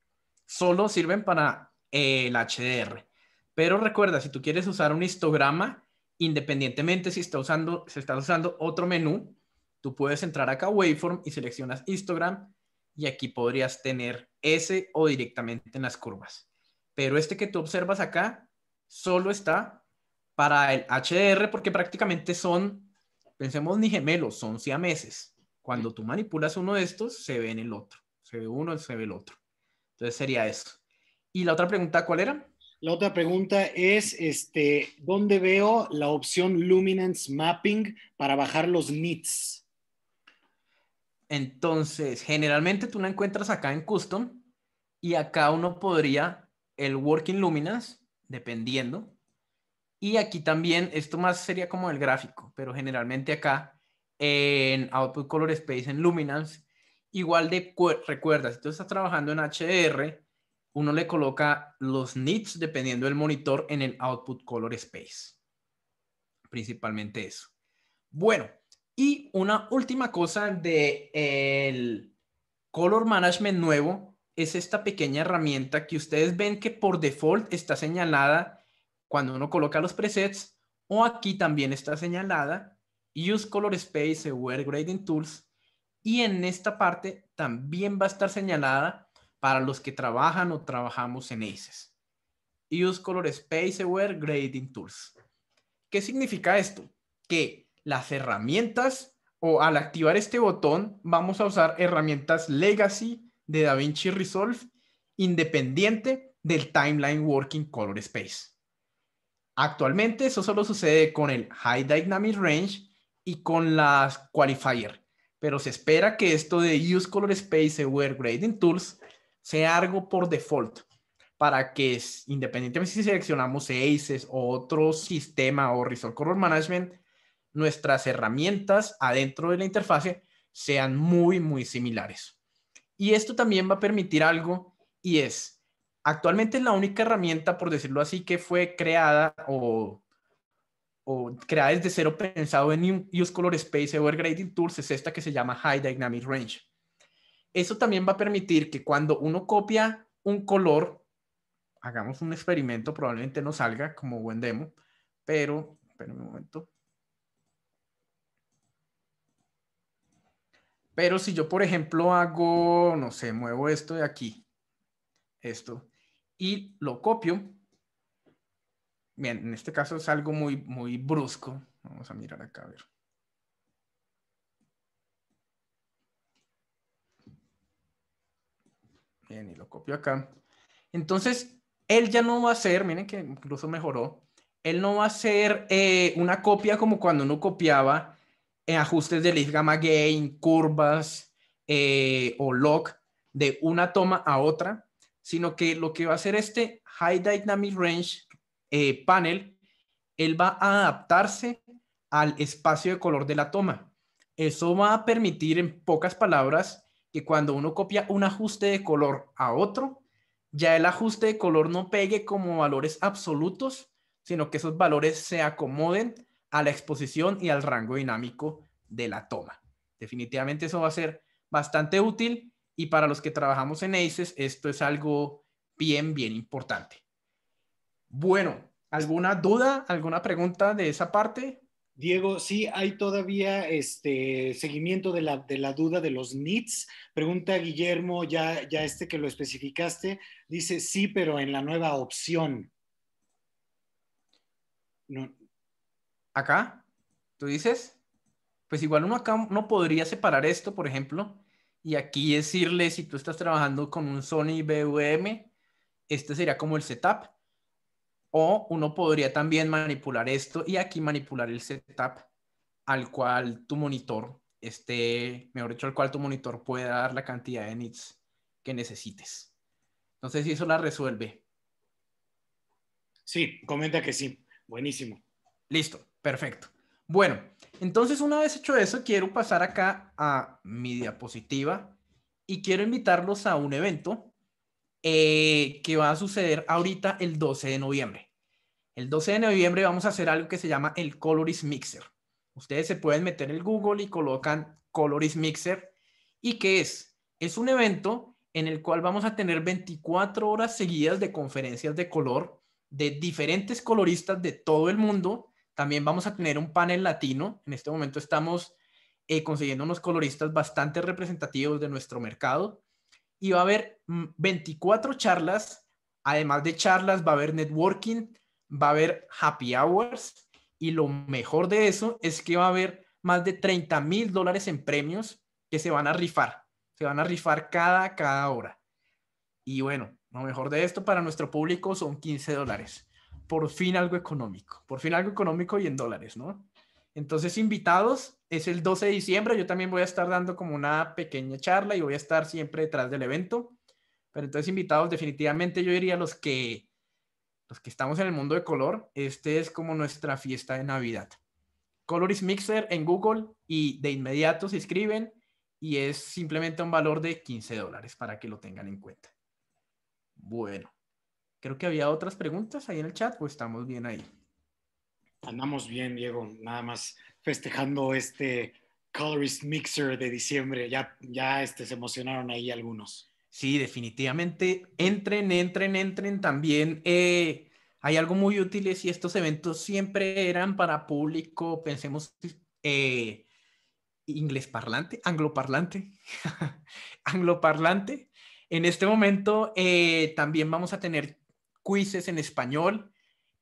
[SPEAKER 1] solo sirven para el HDR. Pero recuerda, si tú quieres usar un histograma, independientemente si estás usando otro menú, tú puedes entrar acá a Waveform y seleccionas Histogram y aquí podrías tener ese o directamente en las curvas. Pero este que tú observas acá solo está para el HDR porque prácticamente pensemos ni gemelos, son siameses. Cuando tú manipulas uno de estos, se ve en el otro. Se ve uno, se ve el otro. Entonces sería eso. ¿Y la otra pregunta cuál era?
[SPEAKER 2] La otra pregunta es, ¿dónde veo la opción Luminance Mapping para bajar los nits?
[SPEAKER 1] Entonces, generalmente tú la encuentras acá en Custom y acá uno podría el Working Luminance, dependiendo. Y aquí también, esto más sería como el gráfico, pero generalmente acá en Output Color Space, en Luminance, igual recuerda, si tú estás trabajando en HDR, uno le coloca los nits dependiendo del monitor en el Output Color Space. Principalmente eso. Bueno, y una última cosa de el Color Management nuevo es esta pequeña herramienta que ustedes ven que por default está señalada cuando uno coloca los presets o aquí también está señalada Use Color Space Aware Grading Tools y en esta parte también va a estar señalada para los que trabajan o trabajamos en ACES. Use Color Space Aware Grading Tools. ¿Qué significa esto? Que las herramientas o al activar este botón vamos a usar herramientas legacy de DaVinci Resolve independiente del Timeline Working Color Space. Actualmente eso solo sucede con el High Dynamic Range y con las Qualifier, pero se espera que esto de Use Color Space Aware Grading Tools sea algo por default para que independientemente si seleccionamos ACES o otro sistema o Resolve Color Management, nuestras herramientas adentro de la interfase sean muy similares. Y esto también va a permitir algo y es, actualmente la única herramienta, por decirlo así, que fue creada o creada desde cero pensado en Use Color Space Aware Grading Tools es esta que se llama High Dynamic Range. Eso también va a permitir que cuando uno copia un color, hagamos un experimento, probablemente no salga como buen demo, pero, esperen un momento. Pero si yo, por ejemplo, hago, no sé, muevo esto de aquí, esto, y lo copio, bien, en este caso es algo muy brusco. Vamos a mirar acá, a ver. Bien, y lo copio acá. Entonces, él ya no va a hacer, miren que incluso mejoró, él no va a hacer una copia como cuando uno copiaba en ajustes de Leaf Gamma Gain, curvas o log de una toma a otra, sino que lo que va a hacer este High Dynamic Range panel, él va a adaptarse al espacio de color de la toma. Eso va a permitir, en pocas palabras, que cuando uno copia un ajuste de color a otro, ya el ajuste de color no pegue como valores absolutos, sino que esos valores se acomoden a la exposición y al rango dinámico de la toma. Definitivamente eso va a ser bastante útil y para los que trabajamos en ACES esto es algo bien, bien importante. Bueno, ¿alguna duda, alguna pregunta de esa parte?
[SPEAKER 2] Diego, sí, hay todavía seguimiento de la duda de los NITs. Pregunta Guillermo, ya que lo especificaste, dice sí, pero en la nueva opción. No.
[SPEAKER 1] Acá, tú dices, pues igual uno acá no podría separar esto, por ejemplo, y aquí decirle si tú estás trabajando con un Sony BVM, este sería como el setup, o uno podría también manipular esto y aquí manipular el setup al cual tu monitor mejor dicho, al cual tu monitor pueda dar la cantidad de nits que necesites. Entonces, si eso la resuelve.
[SPEAKER 2] Sí, comenta que sí. Buenísimo.
[SPEAKER 1] Listo, perfecto. Bueno, entonces una vez hecho eso, quiero pasar acá a mi diapositiva y quiero invitarlos a un evento que va a suceder ahorita el 12 de noviembre. El 12 de noviembre vamos a hacer algo que se llama el Coloris Mixer. Ustedes se pueden meter en Google y colocan Coloris Mixer. ¿Y qué es? Es un evento en el cual vamos a tener 24 horas seguidas de conferencias de color de diferentes coloristas de todo el mundo. También vamos a tener un panel latino. En este momento estamos consiguiendo unos coloristas bastante representativos de nuestro mercado. Y va a haber 24 charlas. Además de charlas, va a haber networking, va a haber happy hours. Y lo mejor de eso es que va a haber más de $30,000 en premios que se van a rifar. Se van a rifar cada hora. Y bueno, lo mejor de esto para nuestro público son $15. Por fin algo económico. Por fin algo económico y en dólares, ¿no? Entonces, invitados, es el 12 de diciembre. Yo también voy a estar dando como una pequeña charla y voy a estar siempre detrás del evento. Pero entonces, invitados, definitivamente yo diría los que estamos en el mundo de color, este es como nuestra fiesta de Navidad. Coloris Mixer en Google y de inmediato se inscriben y es simplemente un valor de $15 para que lo tengan en cuenta. Bueno, creo que había otras preguntas ahí en el chat, pues estamos bien ahí.
[SPEAKER 2] Andamos bien, Diego, nada más festejando este Colorist Mixer de diciembre. Ya se emocionaron ahí algunos.
[SPEAKER 1] Sí, definitivamente. Entren también. Hay algo muy útil y estos eventos siempre eran para público, pensemos, inglés parlante, angloparlante, angloparlante. En este momento también vamos a tener quizzes en español,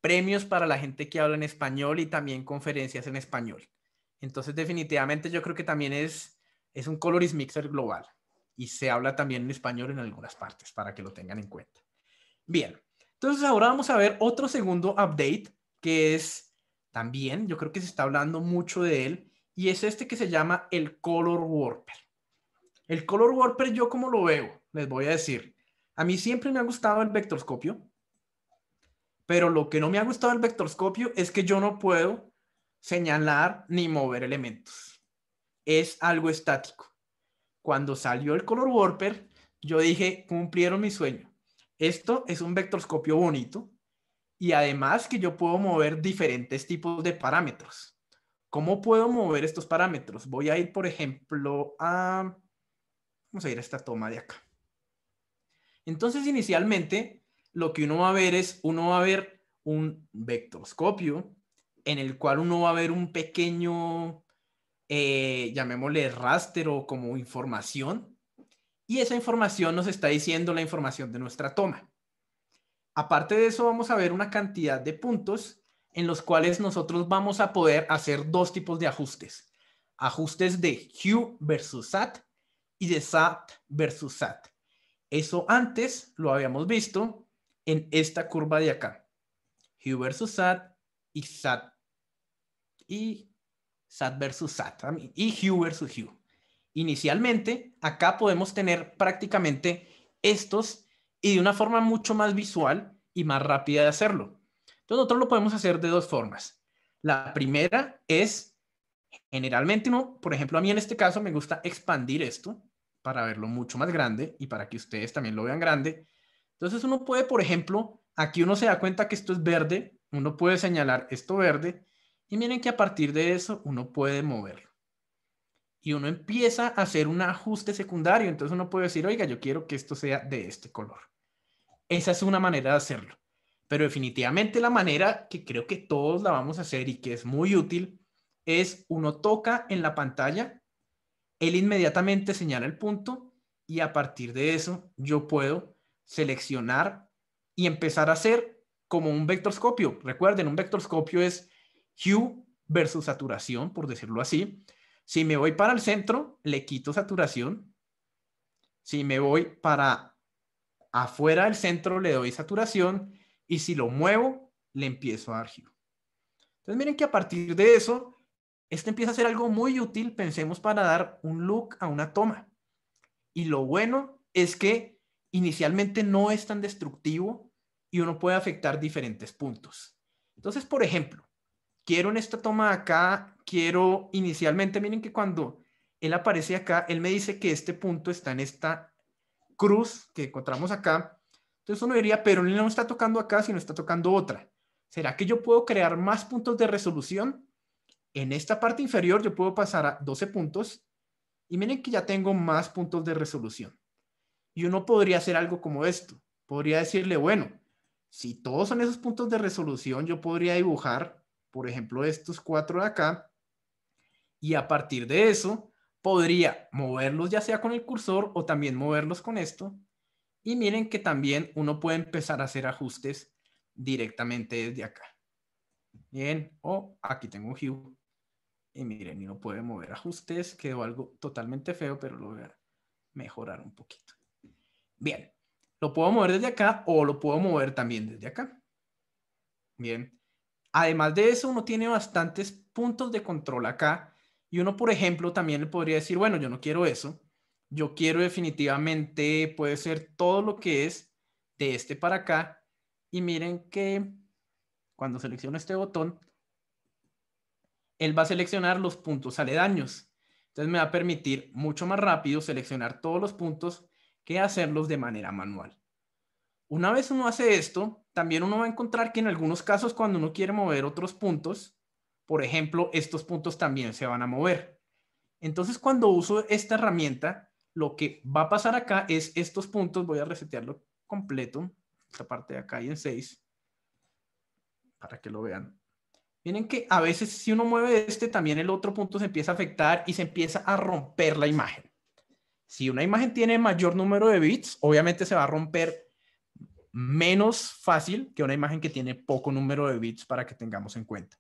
[SPEAKER 1] premios para la gente que habla en español y también conferencias en español. Entonces, definitivamente yo creo que también es un Coloris Mixer global y se habla también en español en algunas partes para que lo tengan en cuenta. Bien, entonces ahora vamos a ver otro segundo update que es también, yo creo que se está hablando mucho de él y es este que se llama el Color Warper. El Color Warper, yo como lo veo, les voy a decir, a mí siempre me ha gustado el vectorscopio, pero lo que no me ha gustado del vectorscopio es que yo no puedo señalar ni mover elementos. Es algo estático. Cuando salió el Color Warper, yo dije, cumplieron mi sueño. Esto es un vectorscopio bonito y además que yo puedo mover diferentes tipos de parámetros. ¿Cómo puedo mover estos parámetros? Voy a ir, por ejemplo, vamos a ir a esta toma de acá. Entonces, inicialmente, lo que uno va a ver es, uno va a ver un vectorscopio en el cual uno va a ver un pequeño, llamémosle raster o como información, y esa información nos está diciendo la información de nuestra toma. Aparte de eso, vamos a ver una cantidad de puntos en los cuales nosotros vamos a poder hacer dos tipos de ajustes. Ajustes de hue versus sat y de sat versus sat. Eso antes lo habíamos visto en esta curva de acá. Hue versus SAT y SAT y SAT versus SAT y Hue versus Hue. Inicialmente, acá podemos tener prácticamente estos y de una forma mucho más visual y más rápida de hacerlo. Entonces, nosotros lo podemos hacer de dos formas. La primera es, generalmente uno, por ejemplo, a mí en este caso me gusta expandir esto para verlo mucho más grande y para que ustedes también lo vean grande. Entonces uno puede, por ejemplo, aquí uno se da cuenta que esto es verde, uno puede señalar esto verde y miren que a partir de eso uno puede moverlo. Y uno empieza a hacer un ajuste secundario. Entonces uno puede decir, oiga, yo quiero que esto sea de este color. Esa es una manera de hacerlo. Pero definitivamente la manera que creo que todos la vamos a hacer y que es muy útil es uno toca en la pantalla, él inmediatamente señala el punto y a partir de eso yo puedo seleccionar y empezar a hacer como un vectorscopio. Recuerden, un vectorscopio es hue versus saturación, por decirlo así. Si me voy para el centro, le quito saturación. Si me voy para afuera del centro, le doy saturación. Y si lo muevo, le empiezo a dar hue. Entonces miren que a partir de eso, esto empieza a ser algo muy útil, pensemos, para dar un look a una toma. Y lo bueno es que inicialmente no es tan destructivo y uno puede afectar diferentes puntos. Entonces, por ejemplo, quiero en esta toma acá, quiero inicialmente, miren que cuando él aparece acá, él me dice que este punto está en esta cruz que encontramos acá. Entonces uno diría, pero él no está tocando acá, sino está tocando otra. ¿Será que yo puedo crear más puntos de resolución? En esta parte inferior yo puedo pasar a 12 puntos y miren que ya tengo más puntos de resolución. Y uno podría hacer algo como esto. Podría decirle, bueno, si todos son esos puntos de resolución, yo podría dibujar, por ejemplo, estos 4 de acá, y a partir de eso podría moverlos ya sea con el cursor o también moverlos con esto. Y miren que también uno puede empezar a hacer ajustes directamente desde acá. Bien, o aquí tengo un hue. Y miren, y uno puede mover ajustes. Quedó algo totalmente feo, pero lo voy a mejorar un poquito. Bien, lo puedo mover desde acá o lo puedo mover también desde acá. Bien, además de eso, uno tiene bastantes puntos de control acá y uno, por ejemplo, también le podría decir, bueno, yo no quiero eso. Yo quiero definitivamente, puede ser todo lo que es de este para acá. Y miren que cuando selecciono este botón, él va a seleccionar los puntos aledaños. Entonces me va a permitir mucho más rápido seleccionar todos los puntos que hacerlos de manera manual. Una vez uno hace esto, también uno va a encontrar que en algunos casos cuando uno quiere mover otros puntos, por ejemplo, estos puntos también se van a mover. Entonces, cuando uso esta herramienta, lo que va a pasar acá es estos puntos, voy a resetearlo completo, esta parte de acá y en 6, para que lo vean. Miren que a veces si uno mueve este, también el otro punto se empieza a afectar y se empieza a romper la imagen. Si una imagen tiene mayor número de bits, obviamente se va a romper menos fácil que una imagen que tiene poco número de bits, para que tengamos en cuenta.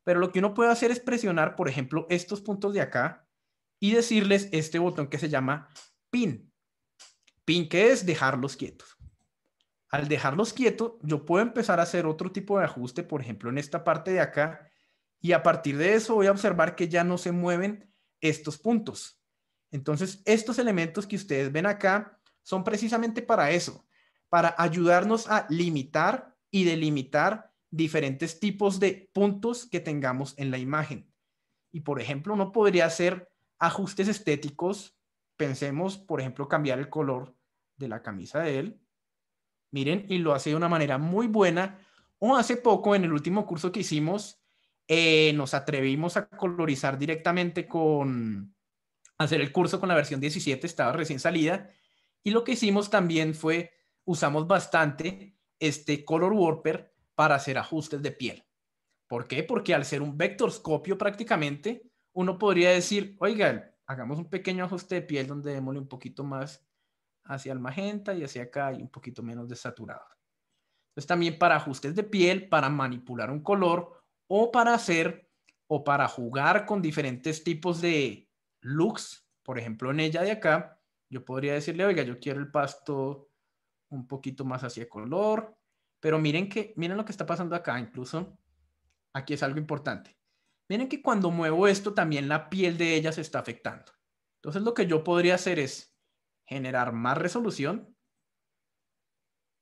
[SPEAKER 1] Pero lo que uno puede hacer es presionar, por ejemplo, estos puntos de acá y decirles este botón que se llama pin. Pin, que es dejarlos quietos. Al dejarlos quietos, yo puedo empezar a hacer otro tipo de ajuste, por ejemplo, en esta parte de acá, y a partir de eso voy a observar que ya no se mueven estos puntos. Entonces, estos elementos que ustedes ven acá son precisamente para eso, para ayudarnos a limitar y delimitar diferentes tipos de puntos que tengamos en la imagen. Y, por ejemplo, uno podría hacer ajustes estéticos. Pensemos, por ejemplo, cambiar el color de la camisa de él. Miren, y lo hace de una manera muy buena. O hace poco, en el último curso que hicimos, nos atrevimos a colorizar directamente con hacer el curso con la versión 17, estaba recién salida. Y lo que hicimos también fue, usamos bastante este Color Warper para hacer ajustes de piel. ¿Por qué? Porque al ser un vectorscopio prácticamente, uno podría decir, oiga, hagamos un pequeño ajuste de piel donde démosle un poquito más hacia el magenta y hacia acá y un poquito menos de saturado. Entonces también para ajustes de piel, para manipular un color o para hacer o para jugar con diferentes tipos de looks, por ejemplo en ella de acá, Yo podría decirle, oiga, yo quiero el pasto un poquito más hacia color, pero miren lo que está pasando acá, incluso aquí es algo importante. Miren que cuando muevo esto, también la piel de ella se está afectando. Entonces lo que yo podría hacer es generar más resolución.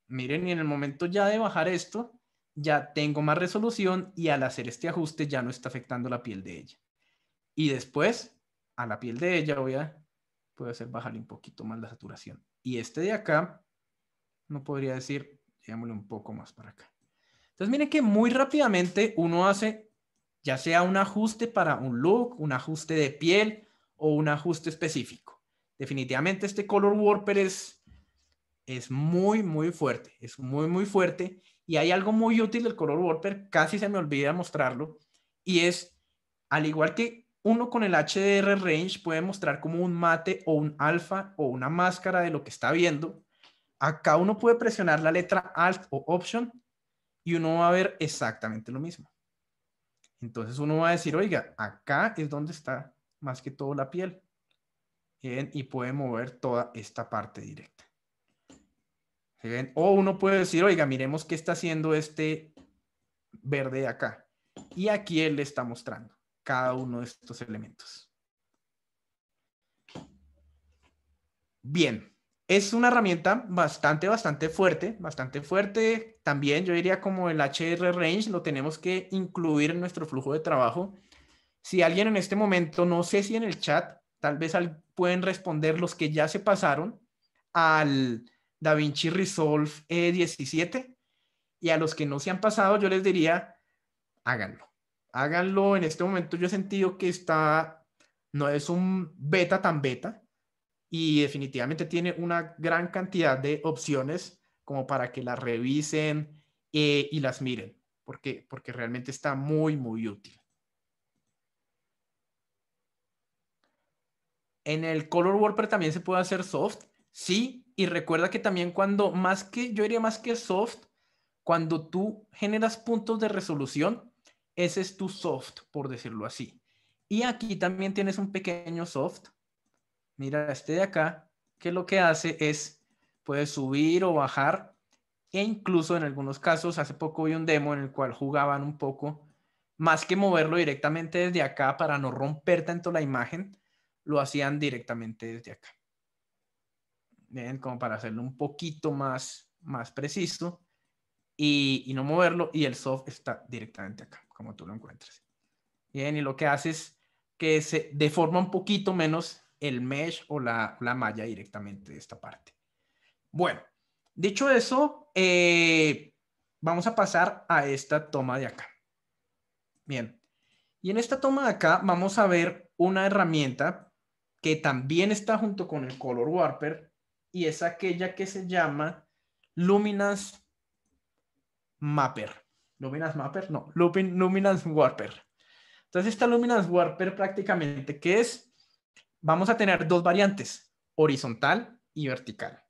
[SPEAKER 1] Miren, y en el momento ya de bajar esto, ya tengo más resolución y al hacer este ajuste ya no está afectando la piel de ella. Y después, a la piel de ella puedo hacer bajarle un poquito más la saturación. Y este de acá, no podría decir, llegámosle un poco más para acá. Entonces miren que muy rápidamente uno hace ya sea un ajuste para un look, un ajuste de piel o un ajuste específico. Definitivamente este Color Warper es muy, muy fuerte. Es muy, muy fuerte. Y hay algo muy útil del Color Warper, casi se me olvida mostrarlo, y es, al igual que uno con el HDR Range puede mostrar como un mate o un alfa o una máscara de lo que está viendo, acá uno puede presionar la letra Alt o Option y uno va a ver exactamente lo mismo. Entonces uno va a decir, oiga, acá es donde está más que todo la piel. Bien, y puede mover toda esta parte directa. ¿Sí ven? O uno puede decir, oiga, miremos qué está haciendo este verde de acá. Y aquí él le está mostrando cada uno de estos elementos. Bien, es una herramienta bastante fuerte. También yo diría como el HDR Range lo tenemos que incluir en nuestro flujo de trabajo. Si alguien en este momento, no sé si en el chat, tal vez pueden responder los que ya se pasaron al DaVinci Resolve 17 y a los que no se han pasado, yo les diría, háganlo. Háganlo. En este momento yo he sentido que no es un beta tan beta y definitivamente tiene una gran cantidad de opciones como para que las revisen y las miren, porque realmente está muy, muy útil. En el Color Warper también se puede hacer soft, sí, y recuerda que también yo diría más que soft, cuando tú generas puntos de resolución, ese es tu soft, por decirlo así. Y aquí también tienes un pequeño soft. Mira este de acá, que lo que hace es, puedes subir o bajar, e incluso en algunos casos, hace poco vi un demo en el cual jugaban un poco, más que moverlo directamente desde acá para no romper tanto la imagen, lo hacían directamente desde acá. Bien, como para hacerlo un poquito más preciso y no moverlo, y el soft está directamente acá, como tú lo encuentras. Bien, y lo que hace es que se deforma un poquito menos el mesh o la malla directamente de esta parte. Bueno, dicho eso, vamos a pasar a esta toma de acá. Bien, y en esta toma de acá vamos a ver una herramienta que también está junto con el Color Warper y es aquella que se llama Luminance Mapper. ¿Luminance Mapper? No, Luminance Warper. Entonces esta Luminance Warper prácticamente, ¿qué es? Vamos a tener dos variantes, horizontal y vertical.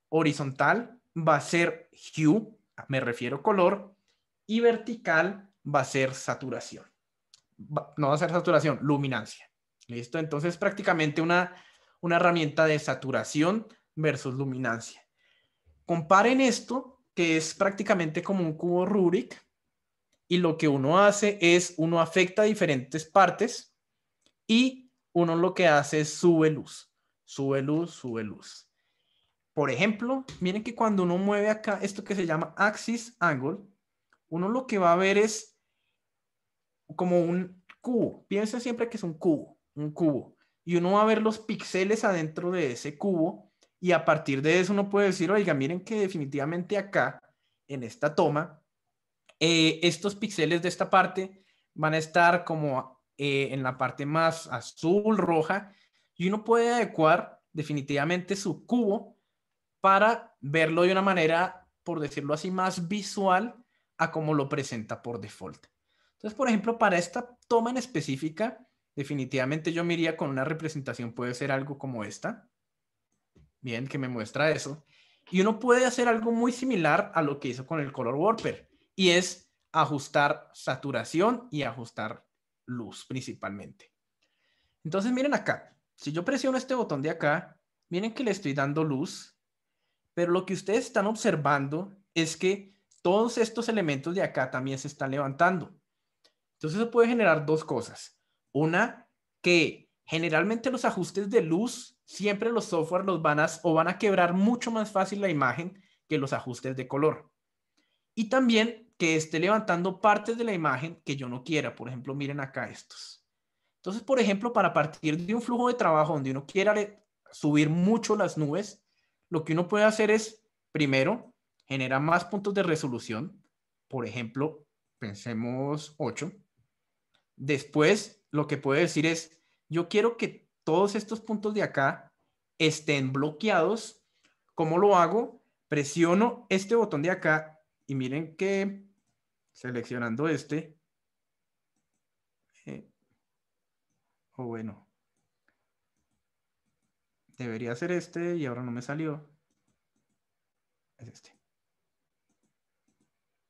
[SPEAKER 1] Horizontal va a ser hue, me refiero color, y vertical va a ser saturación. No va a ser saturación, luminancia. ¿Listo? Entonces prácticamente una herramienta de saturación versus luminancia. Comparen esto, que es prácticamente como un cubo Rubik, y lo que uno hace es, uno afecta diferentes partes y uno lo que hace es sube luz, sube luz, sube luz. Por ejemplo, miren que cuando uno mueve acá esto que se llama Axis Angle, uno lo que va a ver es como un cubo. Piensa siempre que es un cubo, un cubo. Y uno va a ver los píxeles adentro de ese cubo y a partir de eso uno puede decir, oiga, miren que definitivamente acá, en esta toma, estos píxeles de esta parte van a estar como en la parte más azul, roja, y uno puede adecuar definitivamente su cubo para verlo de una manera, por decirlo así, más visual a como lo presenta por default. Entonces, por ejemplo, para esta toma en específica, definitivamente yo me iría con una representación, puede ser algo como esta. Bien, que me muestra eso. Y uno puede hacer algo muy similar a lo que hizo con el Color Warper, y es ajustar saturación y ajustar luz principalmente. Entonces, miren acá. Si yo presiono este botón de acá, Miren que le estoy dando luz, pero lo que ustedes están observando es que todos estos elementos de acá también se están levantando. Entonces eso puede generar dos cosas. Una, que generalmente los ajustes de luz, siempre los software los van a quebrar mucho más fácil la imagen que los ajustes de color. Y también que esté levantando partes de la imagen que yo no quiera. Por ejemplo, miren acá estos. Entonces, por ejemplo, para partir de un flujo de trabajo donde uno quiera subir mucho las nubes, lo que uno puede hacer es, primero, generar más puntos de resolución. Por ejemplo, pensemos 8. Después, lo que puede decir es, yo quiero que todos estos puntos de acá estén bloqueados. ¿Cómo lo hago? Presiono este botón de acá y miren que seleccionando este, o bueno, debería ser este y ahora no me salió. Es este.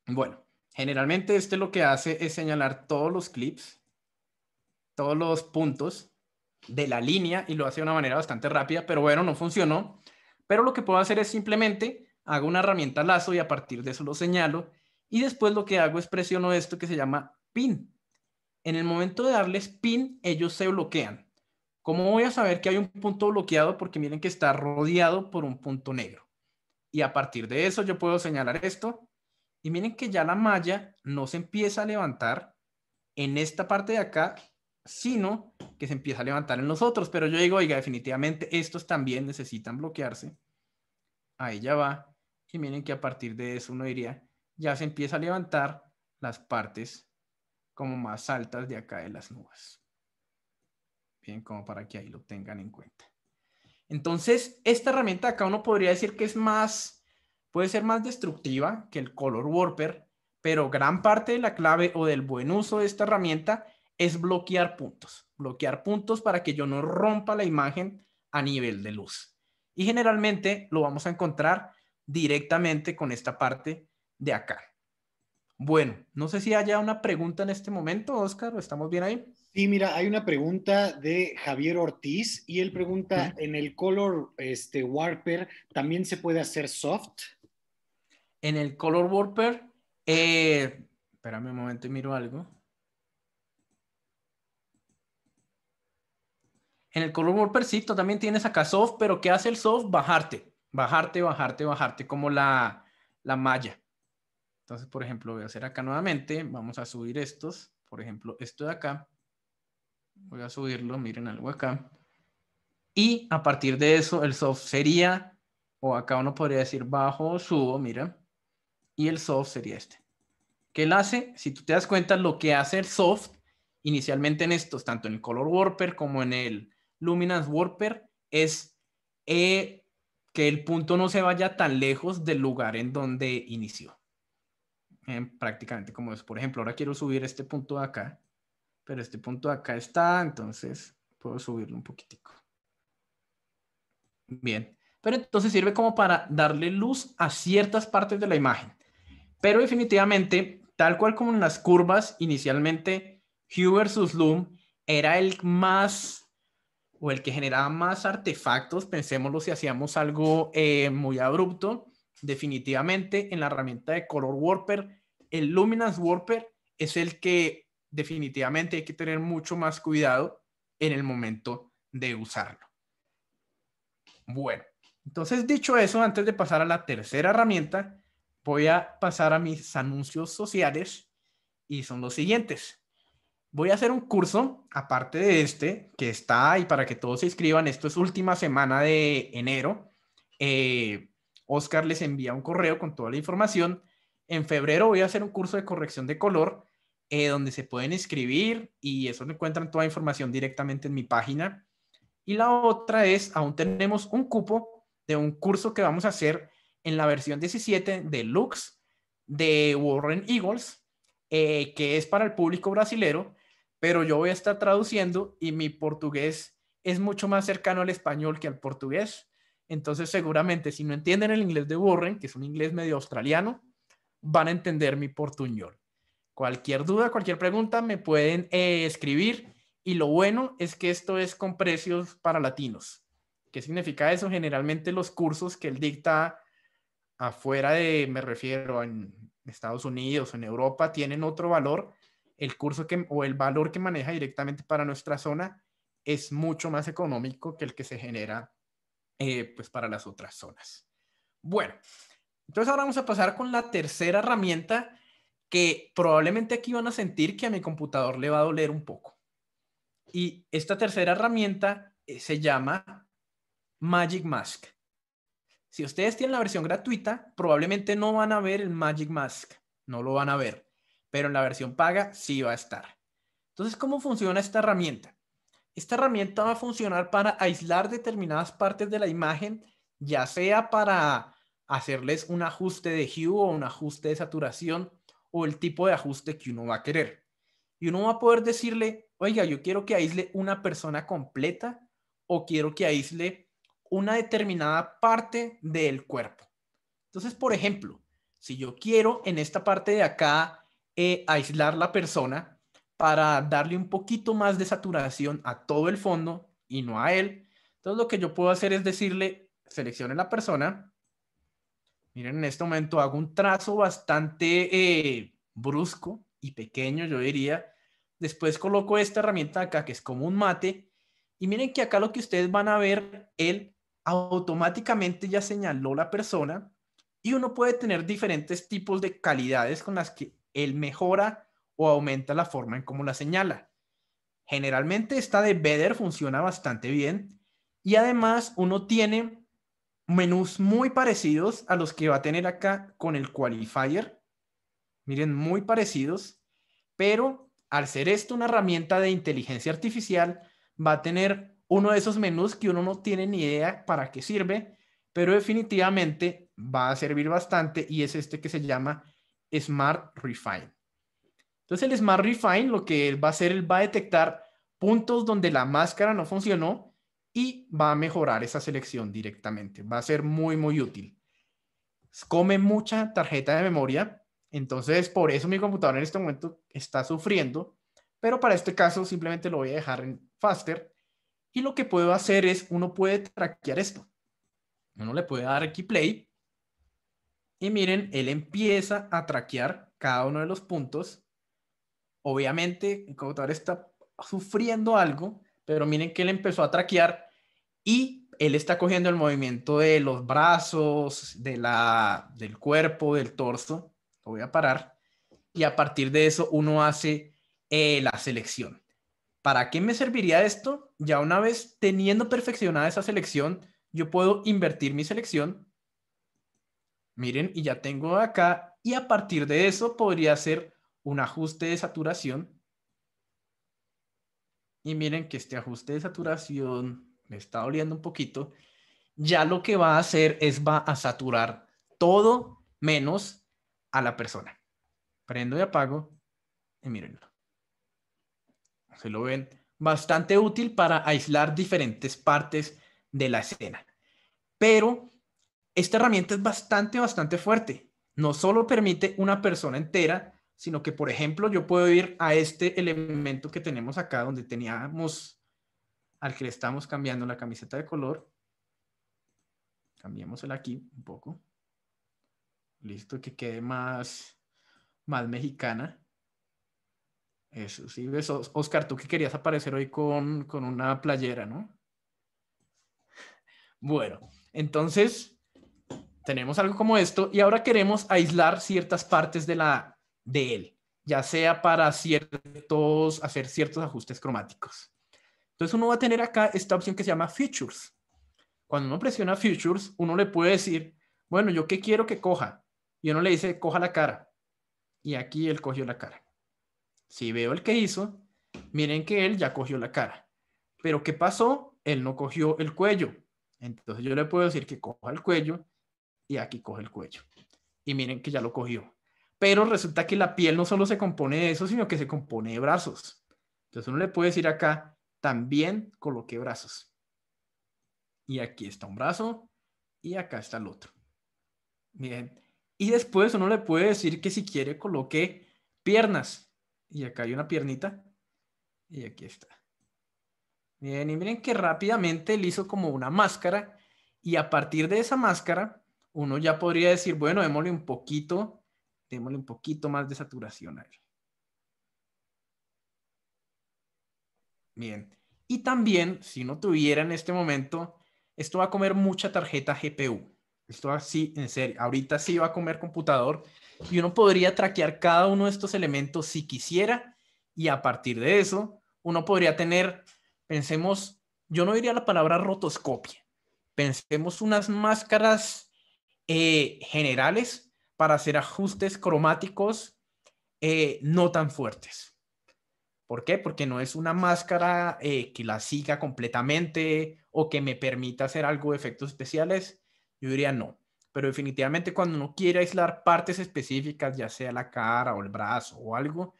[SPEAKER 1] Bueno, generalmente este lo que hace es señalar todos los clips, todos los puntos de la línea y lo hace de una manera bastante rápida, pero bueno, no funcionó. Pero lo que puedo hacer es simplemente hago una herramienta lazo y a partir de eso lo señalo y después lo que hago es presiono esto que se llama pin. En el momento de darles pin, ellos se bloquean. ¿Cómo voy a saber que hay un punto bloqueado? Porque miren que está rodeado por un punto negro. Y a partir de eso yo puedo señalar esto y miren que ya la malla no se empieza a levantar en esta parte de acá, sino que se empieza a levantar en los otros. Pero yo digo, oiga, definitivamente estos también necesitan bloquearse. Ahí ya va. Y miren que a partir de eso uno diría, ya se empieza a levantar las partes como más altas de acá de las nubes. Bien, como para que ahí lo tengan en cuenta. Entonces, esta herramienta acá uno podría decir que es más, puede ser más destructiva que el Color Warper, pero gran parte de la clave o del buen uso de esta herramienta es bloquear puntos para que yo no rompa la imagen a nivel de luz. Y generalmente lo vamos a encontrar directamente con esta parte de acá. Bueno, no sé si haya una pregunta en este momento, Oscar, ¿o estamos bien ahí?
[SPEAKER 2] Sí, mira, hay una pregunta de Javier Ortiz y él pregunta,
[SPEAKER 1] ¿Mm?
[SPEAKER 2] ¿en el color Warper también se puede hacer soft?
[SPEAKER 1] En el Color Warper, espérame un momento y miro algo. En el Color Warper sí, tú también tienes acá soft, pero ¿qué hace el soft? Bajarte, como la malla. Entonces, por ejemplo, voy a hacer acá nuevamente, vamos a subir estos, por ejemplo, esto de acá, voy a subirlo, miren algo acá. Y a partir de eso, el soft sería, o acá uno podría decir bajo o subo, mira, y el soft sería este. ¿Qué él hace? Si tú te das cuenta, lo que hace el soft inicialmente en estos, tanto en el Color Warper como en el Luminance Warper, es que el punto no se vaya tan lejos del lugar en donde inició. Prácticamente como es. Por ejemplo, ahora quiero subir este punto de acá, pero este punto de acá está, entonces puedo subirlo un poquitico. Bien. Pero entonces sirve como para darle luz a ciertas partes de la imagen. Pero definitivamente, tal cual como en las curvas, inicialmente Hue versus Loom era el más o el que generaba más artefactos. Pensémoslo si hacíamos algo muy abrupto. Definitivamente en la herramienta de Color Warper, el Luminance Warper es el que definitivamente hay que tener mucho más cuidado en el momento de usarlo. Bueno, entonces dicho eso, antes de pasar a la tercera herramienta, voy a pasar a mis anuncios sociales y son los siguientes. Voy a hacer un curso, aparte de este, que está ahí para que todos se inscriban. Esto es última semana de enero. Oscar les envía un correo con toda la información. En febrero voy a hacer un curso de corrección de color donde se pueden inscribir y eso encuentran toda la información directamente en mi página. Y la otra es, aún tenemos un cupo de un curso que vamos a hacer en la versión 17 de Lux de Warren Eagles, que es para el público brasilero, pero yo voy a estar traduciendo y mi portugués es mucho más cercano al español que al portugués. Entonces, seguramente, si no entienden el inglés de Warren, que es un inglés medio australiano, van a entender mi portuñol. Cualquier duda, cualquier pregunta, me pueden escribir. Y lo bueno es que esto es con precios para latinos. ¿Qué significa eso? Generalmente los cursos que él dicta afuera de, me refiero en Estados Unidos o en Europa, tienen otro valor. El curso o el valor que maneja directamente para nuestra zona es mucho más económico que el que se genera pues para las otras zonas. Bueno, entonces ahora vamos a pasar con la tercera herramienta que probablemente aquí van a sentir que a mi computador le va a doler un poco. Y esta tercera herramienta se llama Magic Mask. Si ustedes tienen la versión gratuita, probablemente no van a ver el Magic Mask, no lo van a ver, pero en la versión paga sí va a estar. Entonces, ¿cómo funciona esta herramienta? Esta herramienta va a funcionar para aislar determinadas partes de la imagen, ya sea para hacerles un ajuste de hue o un ajuste de saturación o el tipo de ajuste que uno va a querer. Y uno va a poder decirle, oiga, yo quiero que aísle una persona completa o quiero que aísle una determinada parte del cuerpo. Entonces, por ejemplo, si yo quiero en esta parte de acá aislar la persona para darle un poquito más de saturación a todo el fondo y no a él, entonces lo que yo puedo hacer es decirle, seleccione la persona. Miren, en este momento hago un trazo bastante brusco y pequeño, yo diría. Después coloco esta herramienta acá, que es como un mate. Y miren que acá lo que ustedes van a ver, él automáticamente ya señaló la persona. Y uno puede tener diferentes tipos de calidades con las que él mejora o aumenta la forma en cómo la señala. Generalmente esta de Better funciona bastante bien. Y además uno tiene menús muy parecidos a los que va a tener acá con el qualifier. Miren, muy parecidos, pero al ser esto una herramienta de inteligencia artificial, va a tener uno de esos menús que uno no tiene ni idea para qué sirve, pero definitivamente va a servir bastante y es este que se llama Smart Refine. Entonces el Smart Refine lo que él va a hacer, él va a detectar puntos donde la máscara no funcionó y va a mejorar esa selección directamente. Va a ser muy, muy útil. Come mucha tarjeta de memoria, entonces por eso mi computador en este momento está sufriendo, pero para este caso simplemente lo voy a dejar en faster y lo que puedo hacer es, uno puede traquear esto. Uno le puede dar aquí play y miren, él empieza a traquear cada uno de los puntos. Obviamente el computador está sufriendo algo, pero miren que él empezó a traquear y él está cogiendo el movimiento de los brazos, del cuerpo, del torso. Lo voy a parar. Y a partir de eso uno hace la selección. ¿Para qué me serviría esto? Ya una vez teniendo perfeccionada esa selección, yo puedo invertir mi selección. Miren, y ya tengo acá. Y a partir de eso podría hacer un ajuste de saturación. Y miren que este ajuste de saturación me está doliendo un poquito. Ya lo que va a hacer es va a saturar todo menos a la persona. Prendo y apago y mírenlo. Se lo ven. Bastante útil para aislar diferentes partes de la escena. Pero esta herramienta es bastante fuerte. No solo permite una persona entera, sino que, por ejemplo, yo puedo ir a este elemento que tenemos acá, donde teníamos al que le estamos cambiando la camiseta de color. Cambiémosela aquí un poco. Listo, que quede más mexicana. Eso, sí, ves, Oscar, tú que querías aparecer hoy con una playera, ¿no? Bueno, entonces tenemos algo como esto y ahora queremos aislar ciertas partes de él, ya sea para hacer ciertos ajustes cromáticos. Entonces uno va a tener acá esta opción que se llama Features. Cuando uno presiona Features, uno le puede decir, bueno, ¿yo qué quiero que coja? Y uno le dice, coja la cara. Y aquí él cogió la cara. Si veo el que hizo, miren que él ya cogió la cara. Pero ¿qué pasó? Él no cogió el cuello. Entonces yo le puedo decir que coja el cuello y aquí coge el cuello. Y miren que ya lo cogió. Pero resulta que la piel no solo se compone de eso, sino que se compone de brazos. Entonces uno le puede decir acá, también coloqué brazos. Y aquí está un brazo y acá está el otro. Bien. Y después uno le puede decir que si quiere coloque piernas. Y acá hay una piernita. Y aquí está. Bien, y miren que rápidamente él hizo como una máscara y a partir de esa máscara uno ya podría decir, bueno, démosle un poquito más de saturación a él. Bien. Y también, si no tuviera en este momento, esto va a comer mucha tarjeta GPU. Esto así, en serio, ahorita sí va a comer computador y uno podría traquear cada uno de estos elementos si quisiera y a partir de eso uno podría tener, pensemos, yo no diría la palabra rotoscopia, pensemos unas máscaras generales para hacer ajustes cromáticos no tan fuertes. ¿Por qué? Porque no es una máscara que la siga completamente o que me permita hacer algo de efectos especiales. Yo diría no. Pero definitivamente cuando uno quiere aislar partes específicas, ya sea la cara o el brazo o algo,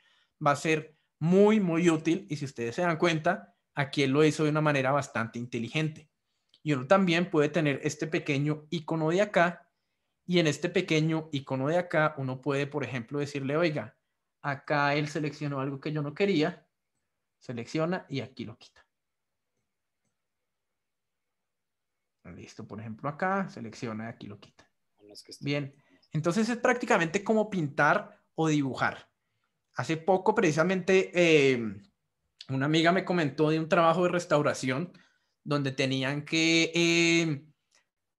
[SPEAKER 1] va a ser muy, muy útil. Y si ustedes se dan cuenta, aquí él lo hizo de una manera bastante inteligente. Y uno también puede tener este pequeño icono de acá. Y en este pequeño icono de acá, uno puede, por ejemplo, decirle, oiga, acá él seleccionó algo que yo no quería, selecciona y aquí lo quita. Listo, por ejemplo, acá selecciona y aquí lo quita. Bien, entonces es prácticamente como pintar o dibujar. Hace poco, precisamente, una amiga me comentó de un trabajo de restauración donde tenían que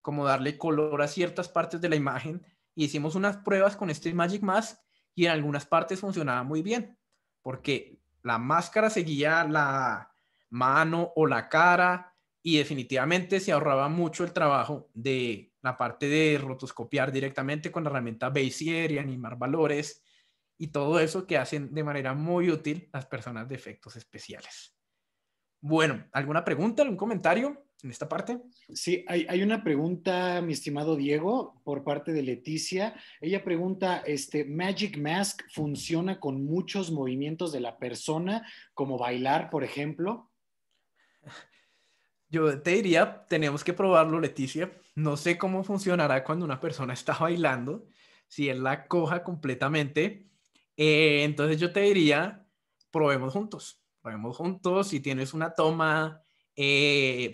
[SPEAKER 1] como darle color a ciertas partes de la imagen y hicimos unas pruebas con este Magic Mask y en algunas partes funcionaba muy bien porque la máscara seguía la mano o la cara y definitivamente se ahorraba mucho el trabajo de la parte de rotoscopiar directamente con la herramienta Bezier y animar valores y todo eso que hacen de manera muy útil las personas de efectos especiales. Bueno, ¿alguna pregunta, algún comentario en esta parte?
[SPEAKER 2] Sí, hay una pregunta, mi estimado Diego, por parte de Leticia. Ella pregunta, ¿Magic Mask funciona con muchos movimientos de la persona, como bailar, por ejemplo?
[SPEAKER 1] Yo te diría, tenemos que probarlo, Leticia. No sé cómo funcionará cuando una persona está bailando, si él la coja completamente. Entonces yo te diría, probemos juntos. Probemos juntos. Si tienes una toma,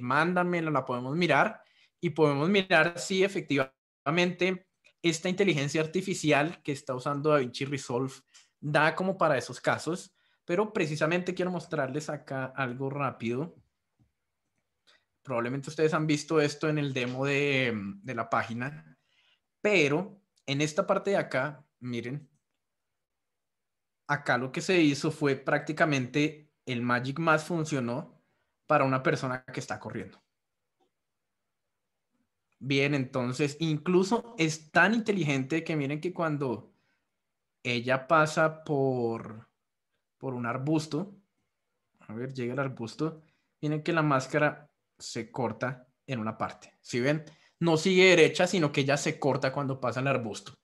[SPEAKER 1] mándamela, la podemos mirar y podemos mirar si efectivamente esta inteligencia artificial que está usando DaVinci Resolve da como para esos casos. Pero precisamente quiero mostrarles acá algo rápido. Probablemente ustedes han visto esto en el demo de la página, pero en esta parte de acá, miren, acá lo que se hizo fue prácticamente el Magic Mask funcionó para una persona que está corriendo. Bien, entonces incluso es tan inteligente que miren que cuando ella pasa por un arbusto, a ver, llega el arbusto, miren que la máscara se corta en una parte. ¿Sí ven? No sigue derecha, sino que ella se corta cuando pasa el arbusto.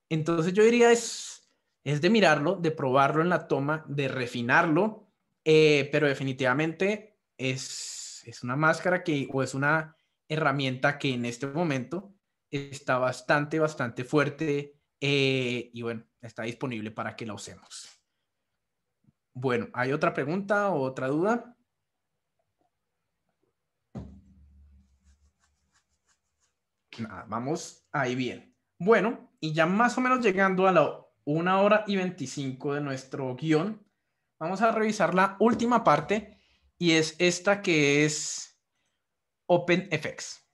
[SPEAKER 1] Entonces yo diría es de mirarlo, de probarlo en la toma, de refinarlo, pero definitivamente es una máscara que, o es una herramienta que en este momento está bastante, bastante fuerte y bueno, está disponible para que la usemos. Bueno, ¿hay otra pregunta o otra duda? Nada, vamos ahí bien. Bueno, y ya más o menos llegando a la 1 hora y 25 de nuestro guión, vamos a revisar la última parte y es esta que es OpenFX.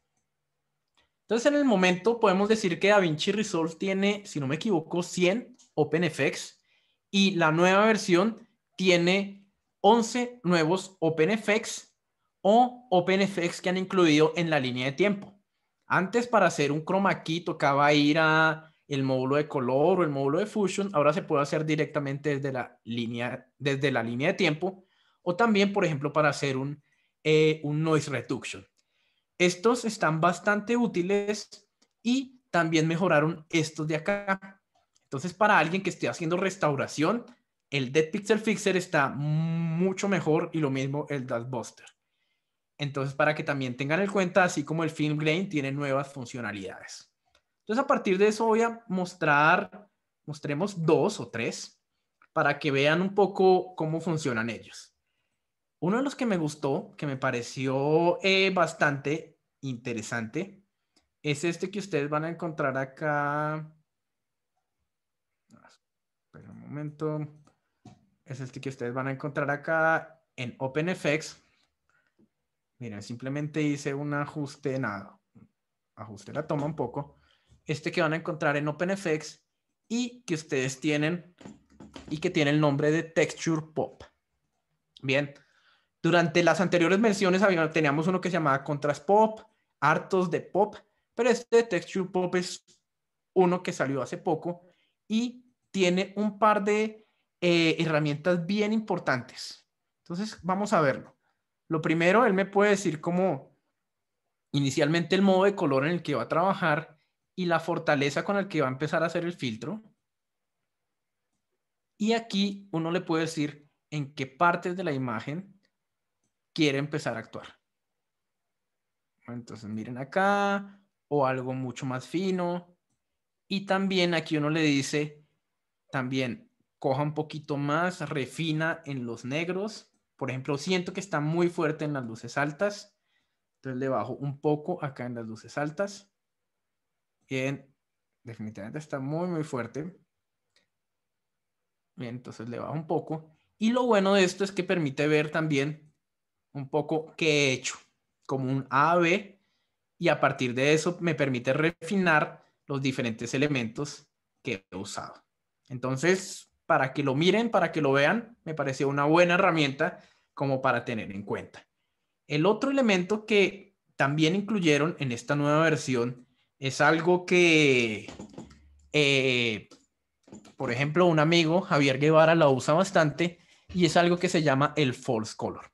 [SPEAKER 1] Entonces, en el momento podemos decir que DaVinci Resolve tiene, si no me equivoco, 100 OpenFX y la nueva versión tiene 11 nuevos OpenFX o OpenFX que han incluido en la línea de tiempo. Antes, para hacer un chroma key tocaba ir a el módulo de color o el módulo de Fusion. Ahora se puede hacer directamente desde la línea de tiempo o también, por ejemplo, para hacer un noise reduction. Estos están bastante útiles y también mejoraron estos de acá. Entonces, para alguien que esté haciendo restauración, el Dead Pixel Fixer está mucho mejor y lo mismo el Dustbuster. Entonces, para que también tengan en cuenta, así como el Film Grain tiene nuevas funcionalidades. Entonces, a partir de eso voy a mostremos 2 o 3 para que vean un poco cómo funcionan ellos. Uno de los que me gustó, que me pareció bastante interesante, es este que ustedes van a encontrar acá. Espera un momento. Es este que ustedes van a encontrar acá en OpenFX. Miren, simplemente hice un ajuste, nada, ajuste la toma un poco. Este que van a encontrar en OpenFX y que ustedes tienen y que tiene el nombre de Texture Pop. Bien, durante las anteriores versiones teníamos uno que se llamaba Contrast Pop, hartos de Pop, pero este de Texture Pop es uno que salió hace poco y tiene un par de herramientas bien importantes. Entonces, vamos a verlo. Lo primero, él me puede decir cómo inicialmente el modo de color en el que va a trabajar y la fortaleza con el que va a empezar a hacer el filtro. Y aquí uno le puede decir en qué partes de la imagen quiere empezar a actuar. Entonces miren acá, o algo mucho más fino. Y también aquí uno le dice, también coja un poquito más, refina en los negros. Por ejemplo, siento que está muy fuerte en las luces altas. Entonces le bajo un poco acá en las luces altas. Bien, definitivamente está muy, muy fuerte. Bien, entonces le bajo un poco. Y lo bueno de esto es que permite ver también un poco qué he hecho, como un A-B, y a partir de eso me permite refinar los diferentes elementos que he usado. Entonces, para que lo miren, para que lo vean, me pareció una buena herramienta como para tener en cuenta. El otro elemento que también incluyeron en esta nueva versión es algo que, eh, por ejemplo, un amigo, Javier Guevara, lo usa bastante y es algo que se llama el false color.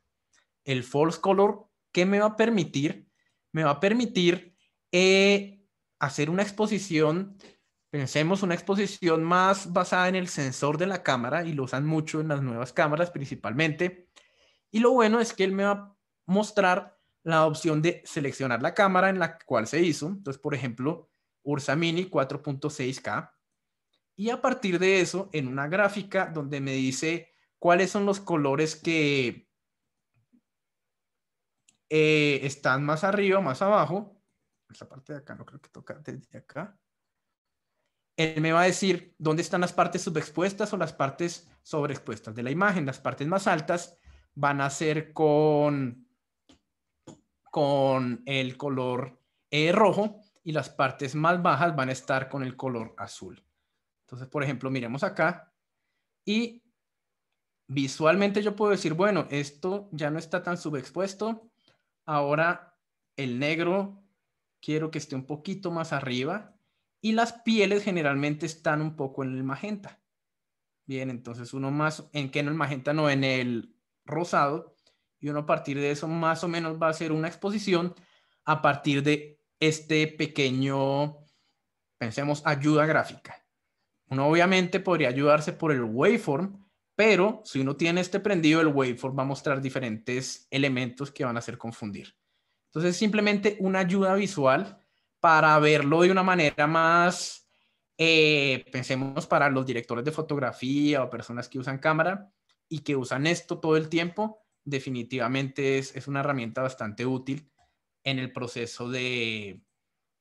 [SPEAKER 1] El false color, ¿qué me va a permitir? Me va a permitir hacer una exposición, pensemos una exposición más basada en el sensor de la cámara y lo usan mucho en las nuevas cámaras principalmente. Y lo bueno es que él me va a mostrar la opción de seleccionar la cámara en la cual se hizo. Entonces, por ejemplo, Ursa Mini 4.6K. Y a partir de eso, en una gráfica donde me dice cuáles son los colores que están más arriba, más abajo. Esta parte de acá no creo que toca desde acá. Él me va a decir dónde están las partes subexpuestas o las partes sobreexpuestas de la imagen. Las partes más altas van a ser con el color rojo y las partes más bajas van a estar con el color azul. Entonces, por ejemplo, miremos acá y visualmente yo puedo decir, bueno, esto ya no está tan subexpuesto. Ahora el negro quiero que esté un poquito más arriba y las pieles generalmente están un poco en el magenta. Bien, entonces uno más, ¿en qué en el magenta? No, en el rosado. Y uno a partir de eso más o menos va a hacer una exposición a partir de este pequeño, pensemos, ayuda gráfica. Uno obviamente podría ayudarse por el waveform, pero si uno tiene este prendido, el waveform va a mostrar diferentes elementos que van a hacer confundir. Entonces, simplemente una ayuda visual para verlo de una manera más, pensemos para los directores de fotografía o personas que usan cámara y que usan esto todo el tiempo, definitivamente es una herramienta bastante útil en el proceso de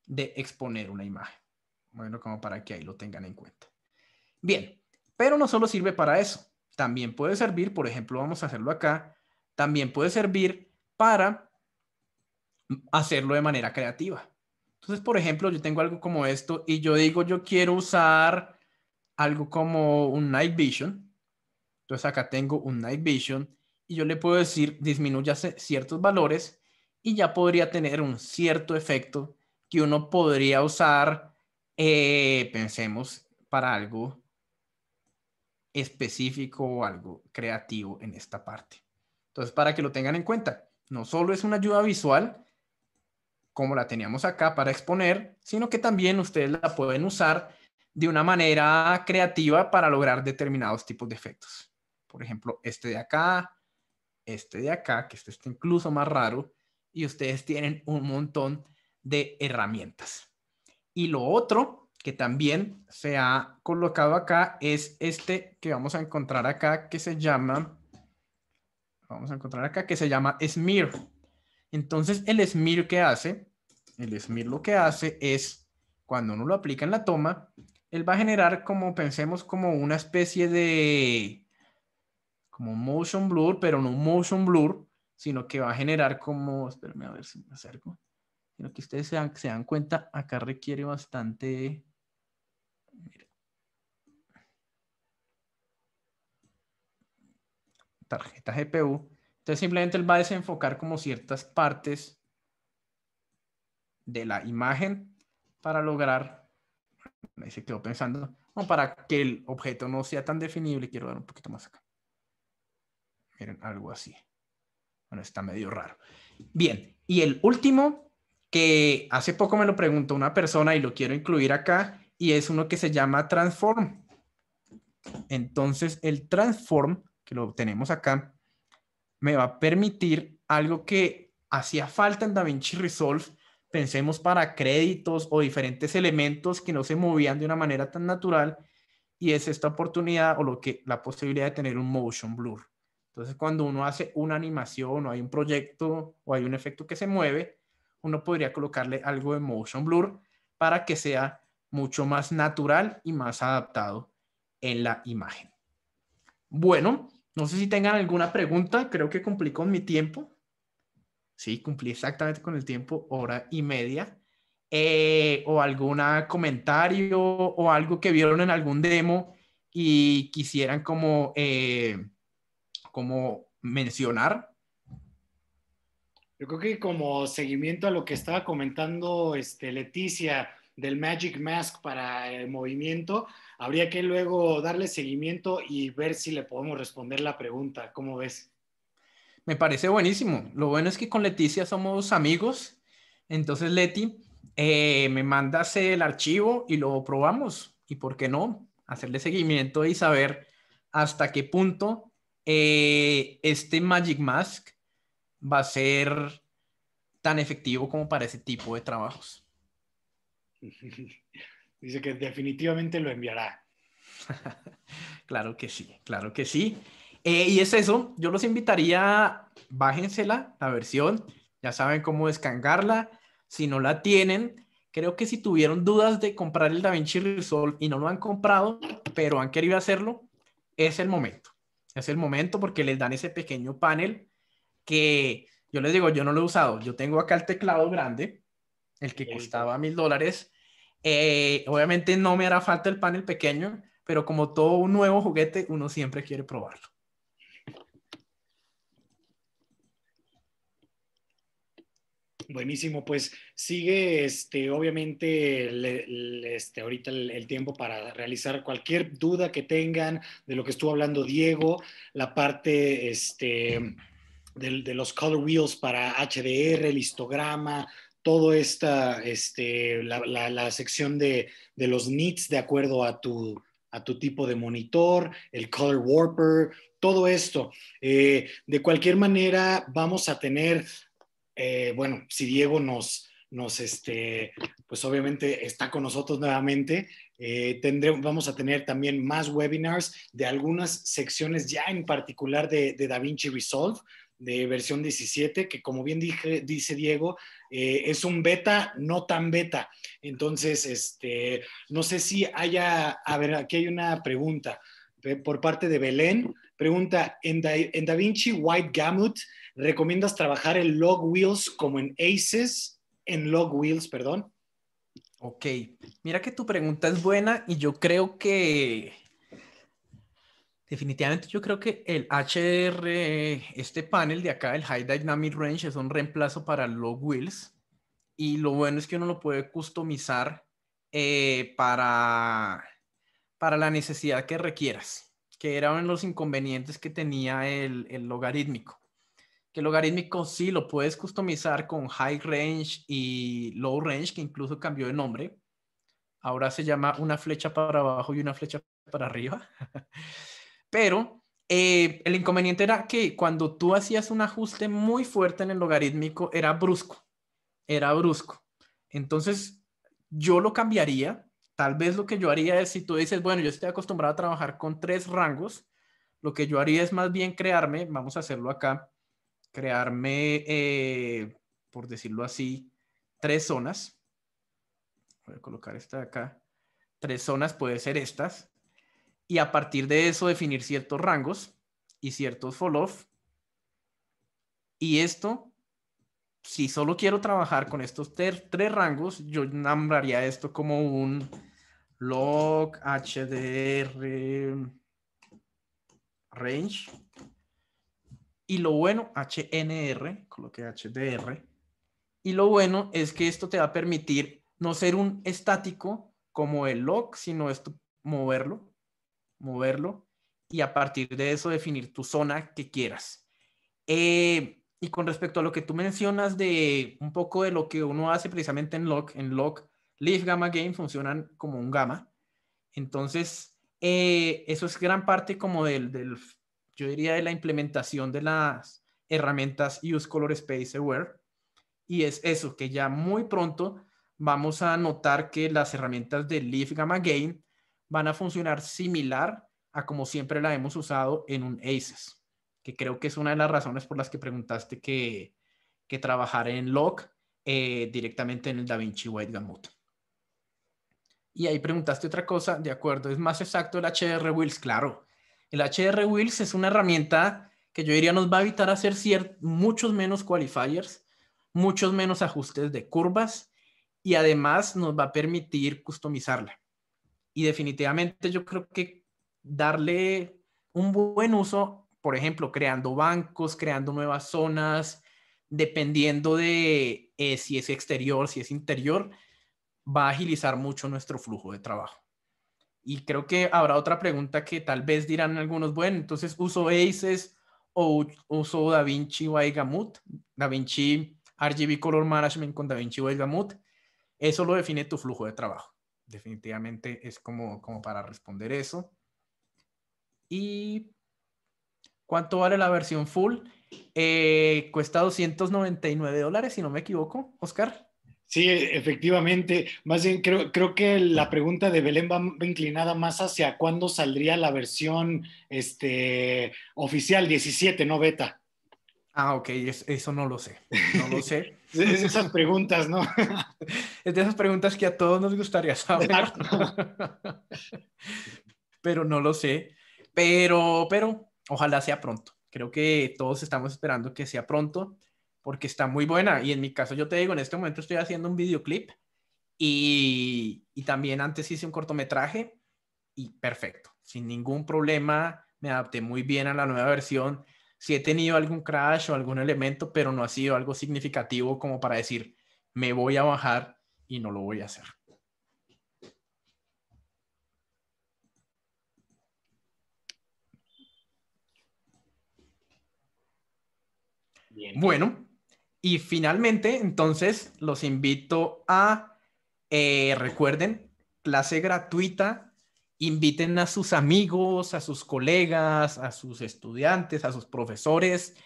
[SPEAKER 1] exponer una imagen. Bueno, como para que ahí lo tengan en cuenta. Bien, pero no solo sirve para eso. También puede servir, por ejemplo, vamos a hacerlo acá, también puede servir para hacerlo de manera creativa. Entonces, por ejemplo, yo tengo algo como esto y yo digo, yo quiero usar algo como un Night Vision. Entonces acá tengo un Night Vision y yo le puedo decir disminuya ciertos valores y ya podría tener un cierto efecto que uno podría usar, pensemos, para algo específico o algo creativo en esta parte. Entonces, para que lo tengan en cuenta, no solo es una ayuda visual, como la teníamos acá para exponer, sino que también ustedes la pueden usar de una manera creativa para lograr determinados tipos de efectos. Por ejemplo, este de acá, que este está incluso más raro, y ustedes tienen un montón de herramientas. Y lo otro que también se ha colocado acá es este que vamos a encontrar acá, que se llama, vamos a encontrar acá, que se llama smear. Entonces, el smear lo que hace es, cuando uno lo aplica en la toma, él va a generar como, pensemos, como una especie de, como motion blur, pero no un motion blur, sino que va a generar como, espérame a ver si me acerco, sino que ustedes se dan cuenta, acá requiere bastante, tarjeta GPU. Entonces simplemente él va a desenfocar como ciertas partes de la imagen para lograr, ahí se quedó pensando, no, para que el objeto no sea tan definible. Quiero dar un poquito más acá. Miren, algo así. Bueno, está medio raro. Bien, y el último, que hace poco me lo preguntó una persona y lo quiero incluir acá, y es uno que se llama Transform. Entonces, el Transform, que lo tenemos acá, me va a permitir algo que hacía falta en DaVinci Resolve. Pensemos para créditos o diferentes elementos que no se movían de una manera tan natural, y es esta oportunidad o la posibilidad de tener un motion blur. Entonces, cuando uno hace una animación o hay un proyecto o hay un efecto que se mueve, uno podría colocarle algo de motion blur para que sea mucho más natural y más adaptado en la imagen. Bueno, no sé si tengan alguna pregunta. Creo que cumplí con mi tiempo. Sí, cumplí exactamente con el tiempo, 1 hora y media. O algún comentario o algo que vieron en algún demo y quisieran como mencionar.
[SPEAKER 2] Yo creo que como seguimiento a lo que estaba comentando Leticia del Magic Mask para el movimiento, habría que luego darle seguimiento y ver si le podemos responder la pregunta. ¿Cómo ves?
[SPEAKER 1] Me parece buenísimo. Lo bueno es que con Leticia somos amigos. Entonces, Leti, me mandas el archivo y lo probamos. Y por qué no, hacerle seguimiento y saber hasta qué punto este Magic Mask va a ser tan efectivo como para ese tipo de trabajos.
[SPEAKER 2] Dice que definitivamente lo enviará.
[SPEAKER 1] Claro que sí, claro que sí. Y es eso, yo los invitaría, bájensela, la versión, ya saben cómo descargarla. Si no la tienen, creo que si tuvieron dudas de comprar el DaVinci Resolve y no lo han comprado, pero han querido hacerlo, es el momento. Es el momento porque les dan ese pequeño panel que yo les digo, yo no lo he usado. Yo tengo acá el teclado grande, el que costaba $1000. Obviamente no me hará falta el panel pequeño, pero como todo un nuevo juguete, uno siempre quiere probarlo.
[SPEAKER 2] Buenísimo, pues sigue obviamente ahorita el tiempo para realizar cualquier duda que tengan de lo que estuvo hablando Diego, la parte de los color wheels para HDR, el histograma, todo la sección de los nits de acuerdo a tu tipo de monitor, el color warper, todo esto. De cualquier manera, vamos a tener bueno, si Diego pues obviamente está con nosotros nuevamente, vamos a tener también más webinars de algunas secciones ya en particular de DaVinci Resolve, de versión 17, que como bien dice Diego, es un beta, no tan beta. Entonces, no sé si a ver, aquí hay una pregunta por parte de Belén. Pregunta, en DaVinci White Gamut, ¿recomiendas trabajar en log wheels como en Aces? En log wheels, perdón.
[SPEAKER 1] Ok, mira que tu pregunta es buena y yo creo que definitivamente yo creo que el HDR, este panel de acá, el High Dynamic Range, es un reemplazo para el log wheels, y lo bueno es que uno lo puede customizar para la necesidad que requieras, que era uno de los inconvenientes que tenía el logarítmico. Que el logarítmico sí lo puedes customizar con high range y low range, que incluso cambió de nombre. Ahora se llama una flecha para abajo y una flecha para arriba. Pero el inconveniente era que cuando tú hacías un ajuste muy fuerte en el logarítmico, era brusco. Era brusco. Entonces, yo lo cambiaría. Tal vez lo que yo haría es, si tú dices, bueno, yo estoy acostumbrado a trabajar con 3 rangos, lo que yo haría es más bien crearme, vamos a hacerlo acá, crearme, por decirlo así, 3 zonas. Voy a colocar esta de acá. 3 zonas puede ser estas. Y a partir de eso definir ciertos rangos y ciertos fall-off. Y esto, si solo quiero trabajar con estos 3 rangos, yo nombraría esto como un log HDR range. Y lo bueno, HNR, coloqué HDR. Y lo bueno es que esto te va a permitir no ser un estático como el log, sino esto moverlo y a partir de eso definir tu zona que quieras. Y con respecto a lo que tú mencionas de un poco de lo que uno hace precisamente en log, Leaf Gamma Game funcionan como un gamma. Entonces, eso es gran parte como yo diría, de la implementación de las herramientas Use Color Space Aware. Y es eso, que ya muy pronto vamos a notar que las herramientas de Leaf Gamma Gain van a funcionar similar a como siempre la hemos usado en un ACES, que creo que es una de las razones por las que preguntaste que trabajar en log directamente en el DaVinci White Gamut. Y ahí preguntaste otra cosa, de acuerdo, es más exacto el HDR Wheels, claro. El HDR Wheels es una herramienta que yo diría nos va a evitar hacer muchos menos qualifiers, muchos menos ajustes de curvas y además nos va a permitir customizarla. Y definitivamente yo creo que darle un buen uso, por ejemplo, creando bancos, creando nuevas zonas, dependiendo de si es exterior, si es interior, va a agilizar mucho nuestro flujo de trabajo. Y creo que habrá otra pregunta que tal vez dirán algunos, bueno, entonces uso ACES o uso DaVinci Gamut, DaVinci RGB Color Management con DaVinci Gamut. Eso lo define tu flujo de trabajo. Definitivamente es como para responder eso. ¿Y cuánto vale la versión full? Cuesta $299, si no me equivoco, Oscar.
[SPEAKER 2] Sí, efectivamente. Más bien, creo que la pregunta de Belén va inclinada más hacia cuándo saldría la versión oficial 17, no beta.
[SPEAKER 1] Ah, ok, eso no lo sé. No lo sé.
[SPEAKER 2] Es esas preguntas, ¿no?
[SPEAKER 1] Es de esas preguntas que a todos nos gustaría saber.
[SPEAKER 2] Exacto.
[SPEAKER 1] Pero no lo sé. Pero ojalá sea pronto. Creo que todos estamos esperando que sea pronto porque está muy buena. Y en mi caso, yo te digo, en este momento estoy haciendo un videoclip y también antes hice un cortometraje y perfecto, sin ningún problema. Me adapté muy bien a la nueva versión. Sí he tenido algún crash o algún elemento, pero no ha sido algo significativo como para decir, me voy a bajar y no lo voy a hacer.
[SPEAKER 2] Bien.
[SPEAKER 1] Bueno, y finalmente, entonces, los invito a, recuerden, clase gratuita, inviten a sus amigos, a sus colegas, a sus estudiantes, a sus profesores.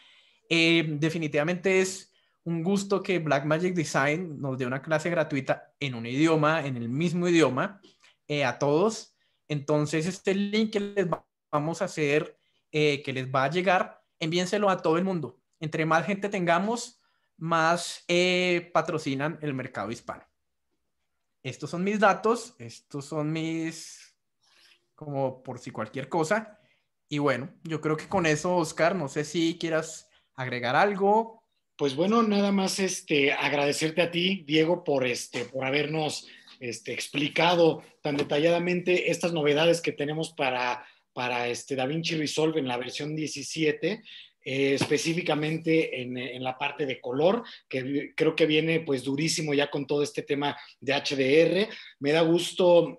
[SPEAKER 1] Definitivamente es un gusto que Blackmagic Design nos dé una clase gratuita en un idioma, en el mismo idioma, a todos. Entonces, este link que les vamos a hacer, que les va a llegar, envíenselo a todo el mundo. Entre más gente tengamos, más patrocinan el mercado hispano. Estos son mis datos, estos son como por si cualquier cosa. Y bueno, yo creo que con eso, Oscar, no sé si quieras agregar algo.
[SPEAKER 2] Pues bueno, nada más agradecerte a ti, Diego, por habernos explicado tan detalladamente estas novedades que tenemos para DaVinci Resolve en la versión 17, específicamente en la parte de color, que creo que viene pues durísimo ya con todo este tema de HDR. Me da gusto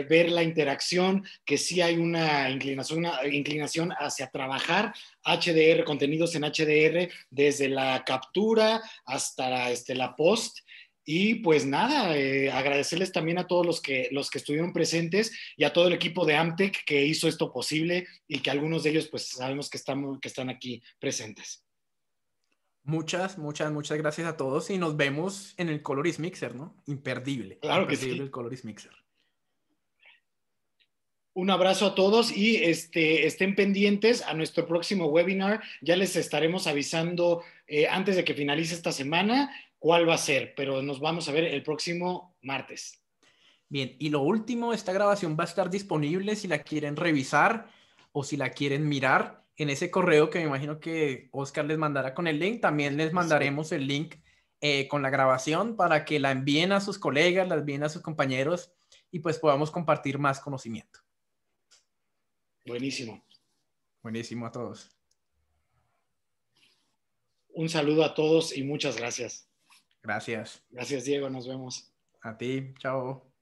[SPEAKER 2] ver la interacción, que sí hay una inclinación hacia trabajar HDR, contenidos en HDR, desde la captura hasta la post. Y pues nada, agradecerles también a todos los que estuvieron presentes y a todo el equipo de Amtech que hizo esto posible y que algunos de ellos pues sabemos que están aquí presentes.
[SPEAKER 1] Muchas gracias a todos y nos vemos en el Coloris Mixer, ¿no? Imperdible,
[SPEAKER 2] Claro que
[SPEAKER 1] imperdible
[SPEAKER 2] sí.
[SPEAKER 1] el Coloris Mixer.
[SPEAKER 2] Un abrazo a todos y estén pendientes a nuestro próximo webinar. Ya les estaremos avisando antes de que finalice esta semana cuál va a ser, pero nos vamos a ver el próximo martes.
[SPEAKER 1] Bien, y lo último, esta grabación va a estar disponible si la quieren revisar o si la quieren mirar en ese correo que me imagino que Oscar les mandará con el link. También les mandaremos el link con la grabación para que la envíen a sus colegas, la envíen a sus compañeros y pues podamos compartir más conocimiento.
[SPEAKER 2] Buenísimo.
[SPEAKER 1] Buenísimo a todos.
[SPEAKER 2] Un saludo a todos y muchas gracias.
[SPEAKER 1] Gracias.
[SPEAKER 2] Gracias, Diego. Nos vemos.
[SPEAKER 1] A ti. Chao.